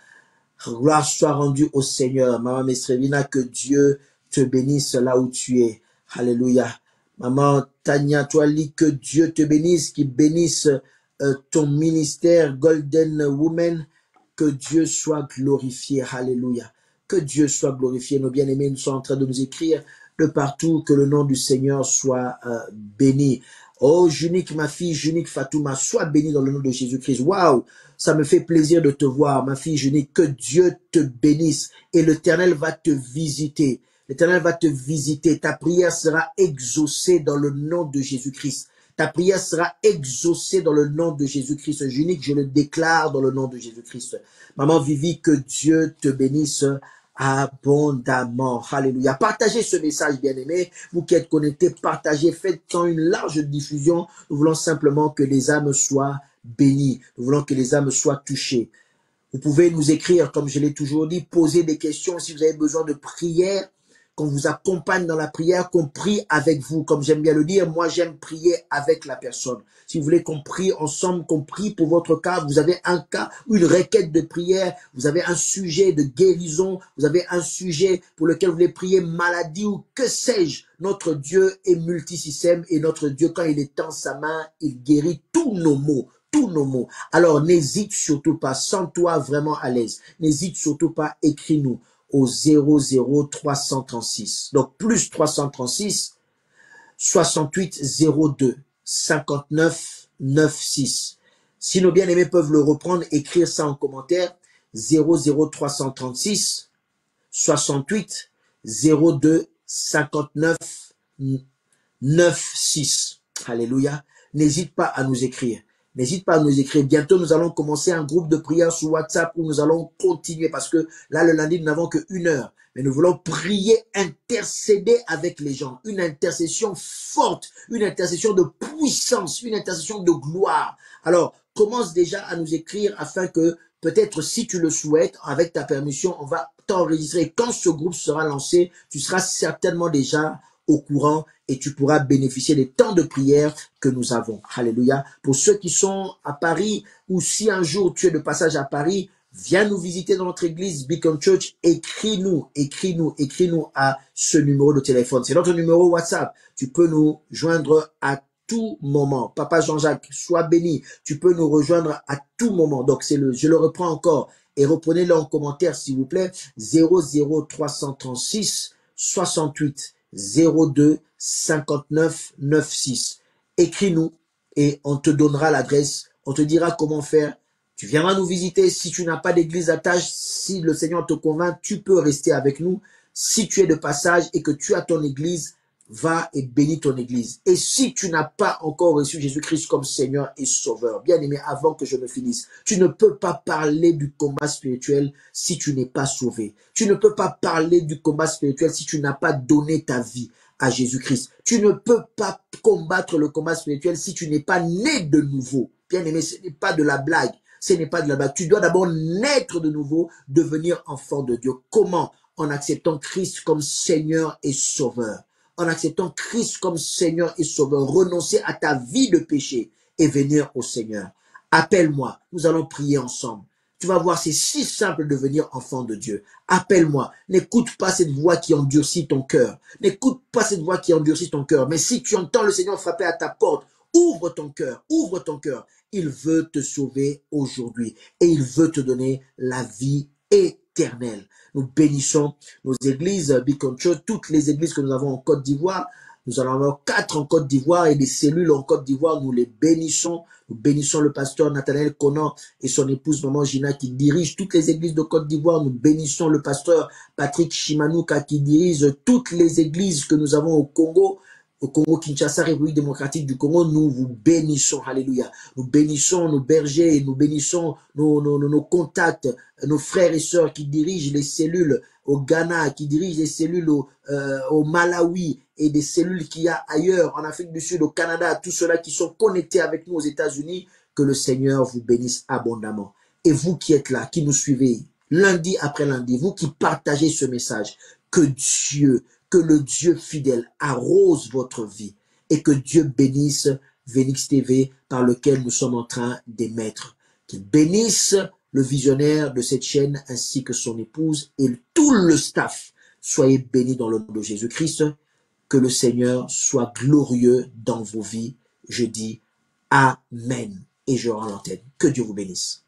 [SPEAKER 1] Gloire soit rendue au Seigneur. Maman Mesrevina, que Dieu te bénisse là où tu es. Alléluia. Maman Tania Toali, que Dieu te bénisse, qu'il bénisse ton ministère Golden Woman. Que Dieu soit glorifié. Alléluia. Que Dieu soit glorifié. Nos bien-aimés, nous sommes en train de nous écrire de partout. Que le nom du Seigneur soit béni. Oh, Junique, ma fille, Junique Fatouma, sois bénie dans le nom de Jésus-Christ. Waouh, ça me fait plaisir de te voir, ma fille Junique. Que Dieu te bénisse et l'Éternel va te visiter. L'Éternel va te visiter. Ta prière sera exaucée dans le nom de Jésus-Christ. Ta prière sera exaucée dans le nom de Jésus-Christ. Junique, je le déclare dans le nom de Jésus-Christ. Maman Vivi, que Dieu te bénisse abondamment. Alléluia. Partagez ce message, bien-aimé. Vous qui êtes connectés, partagez, faites-en une large diffusion. Nous voulons simplement que les âmes soient bénies. Nous voulons que les âmes soient touchées. Vous pouvez nous écrire, comme je l'ai toujours dit, poser des questions si vous avez besoin de prière, qu'on vous accompagne dans la prière, qu'on prie avec vous. Comme j'aime bien le dire, moi j'aime prier avec la personne. Si vous voulez qu'on prie ensemble, qu'on prie pour votre cas, vous avez un cas, une requête de prière, vous avez un sujet de guérison, vous avez un sujet pour lequel vous voulez prier maladie ou que sais-je. Notre Dieu est multisystème et notre Dieu, quand il est en sa main, il guérit tous nos maux. Tous nos mots. Alors, n'hésite surtout pas, sens-toi vraiment à l'aise. N'hésite surtout pas, écris-nous au 00336. Donc, plus 336, 68 02 59 96. Si nos bien-aimés peuvent le reprendre, écrire ça en commentaire, 00336, 68 02 59 96. Alléluia. N'hésite pas à nous écrire. N'hésite pas à nous écrire. Bientôt, nous allons commencer un groupe de prière sur WhatsApp où nous allons continuer parce que là, le lundi, nous n'avons qu'une heure. Mais nous voulons prier, intercéder avec les gens. Une intercession forte, une intercession de puissance, une intercession de gloire. Alors, commence déjà à nous écrire afin que peut-être si tu le souhaites, avec ta permission, on va t'enregistrer. Quand ce groupe sera lancé, tu seras certainement déjà au courant et tu pourras bénéficier des temps de prière que nous avons. Alléluia. Pour ceux qui sont à Paris ou si un jour tu es de passage à Paris, viens nous visiter dans notre église Beacon Church. Écris-nous à ce numéro de téléphone. C'est notre numéro WhatsApp. Tu peux nous joindre à tout moment. Papa Jean-Jacques, sois béni. Tu peux nous rejoindre à tout moment. Donc je le reprends encore et reprenez-le en commentaire s'il vous plaît. 00336 68 02 59 96. Écris-nous et on te donnera l'adresse. On te dira comment faire. Tu viendras nous visiter. Si tu n'as pas d'église à tâche, si le Seigneur te convainc, tu peux rester avec nous. Si tu es de passage et que tu as ton église, va et bénis ton église. Et si tu n'as pas encore reçu Jésus-Christ comme Seigneur et Sauveur, bien aimé, avant que je me finisse, tu ne peux pas parler du combat spirituel si tu n'es pas sauvé. Tu ne peux pas parler du combat spirituel si tu n'as pas donné ta vie à Jésus-Christ. Tu ne peux pas combattre le combat spirituel si tu n'es pas né de nouveau. Bien aimé, ce n'est pas de la blague. Ce n'est pas de la blague. Tu dois d'abord naître de nouveau, devenir enfant de Dieu. Comment? En acceptant Christ comme Seigneur et Sauveur. En acceptant Christ comme Seigneur et Sauveur, renoncer à ta vie de péché et venir au Seigneur. Appelle-moi, nous allons prier ensemble. Tu vas voir, c'est si simple de devenir enfant de Dieu. Appelle-moi, n'écoute pas cette voix qui endurcit ton cœur. N'écoute pas cette voix qui endurcit ton cœur. Mais si tu entends le Seigneur frapper à ta porte, ouvre ton cœur, ouvre ton cœur. Il veut te sauver aujourd'hui et il veut te donner la vie éternelle. Nous bénissons nos églises, Beacon Church, toutes les églises que nous avons en Côte d'Ivoire. Nous en avons 4 en Côte d'Ivoire et des cellules en Côte d'Ivoire. Nous les bénissons. Nous bénissons le pasteur Nathanaël Conan et son épouse Maman Gina qui dirigent toutes les églises de Côte d'Ivoire. Nous bénissons le pasteur Patrick Chimanouka qui dirige toutes les églises que nous avons au Congo Kinshasa, République démocratique du Congo. Nous vous bénissons, alléluia. Nous bénissons nos bergers, nous bénissons nos contacts, nos frères et sœurs qui dirigent les cellules au Ghana, qui dirigent les cellules au Malawi et des cellules qu'il y a ailleurs, en Afrique du Sud, au Canada, tous ceux-là qui sont connectés avec nous aux États-Unis, que le Seigneur vous bénisse abondamment. Et vous qui êtes là, qui nous suivez lundi après lundi, vous qui partagez ce message, que le Dieu fidèle arrose votre vie et que Dieu bénisse Venix TV par lequel nous sommes en train d'émettre. Qu'il bénisse le visionnaire de cette chaîne ainsi que son épouse et tout le staff. Soyez bénis dans le nom de Jésus-Christ. Que le Seigneur soit glorieux dans vos vies. Je dis Amen. Et je rends l'antenne. Que Dieu vous bénisse.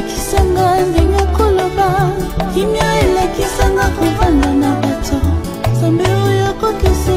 [SPEAKER 2] olakisanga ndenge koloba kimia elekisanga kovanda na bato Nzambe oyo akokisi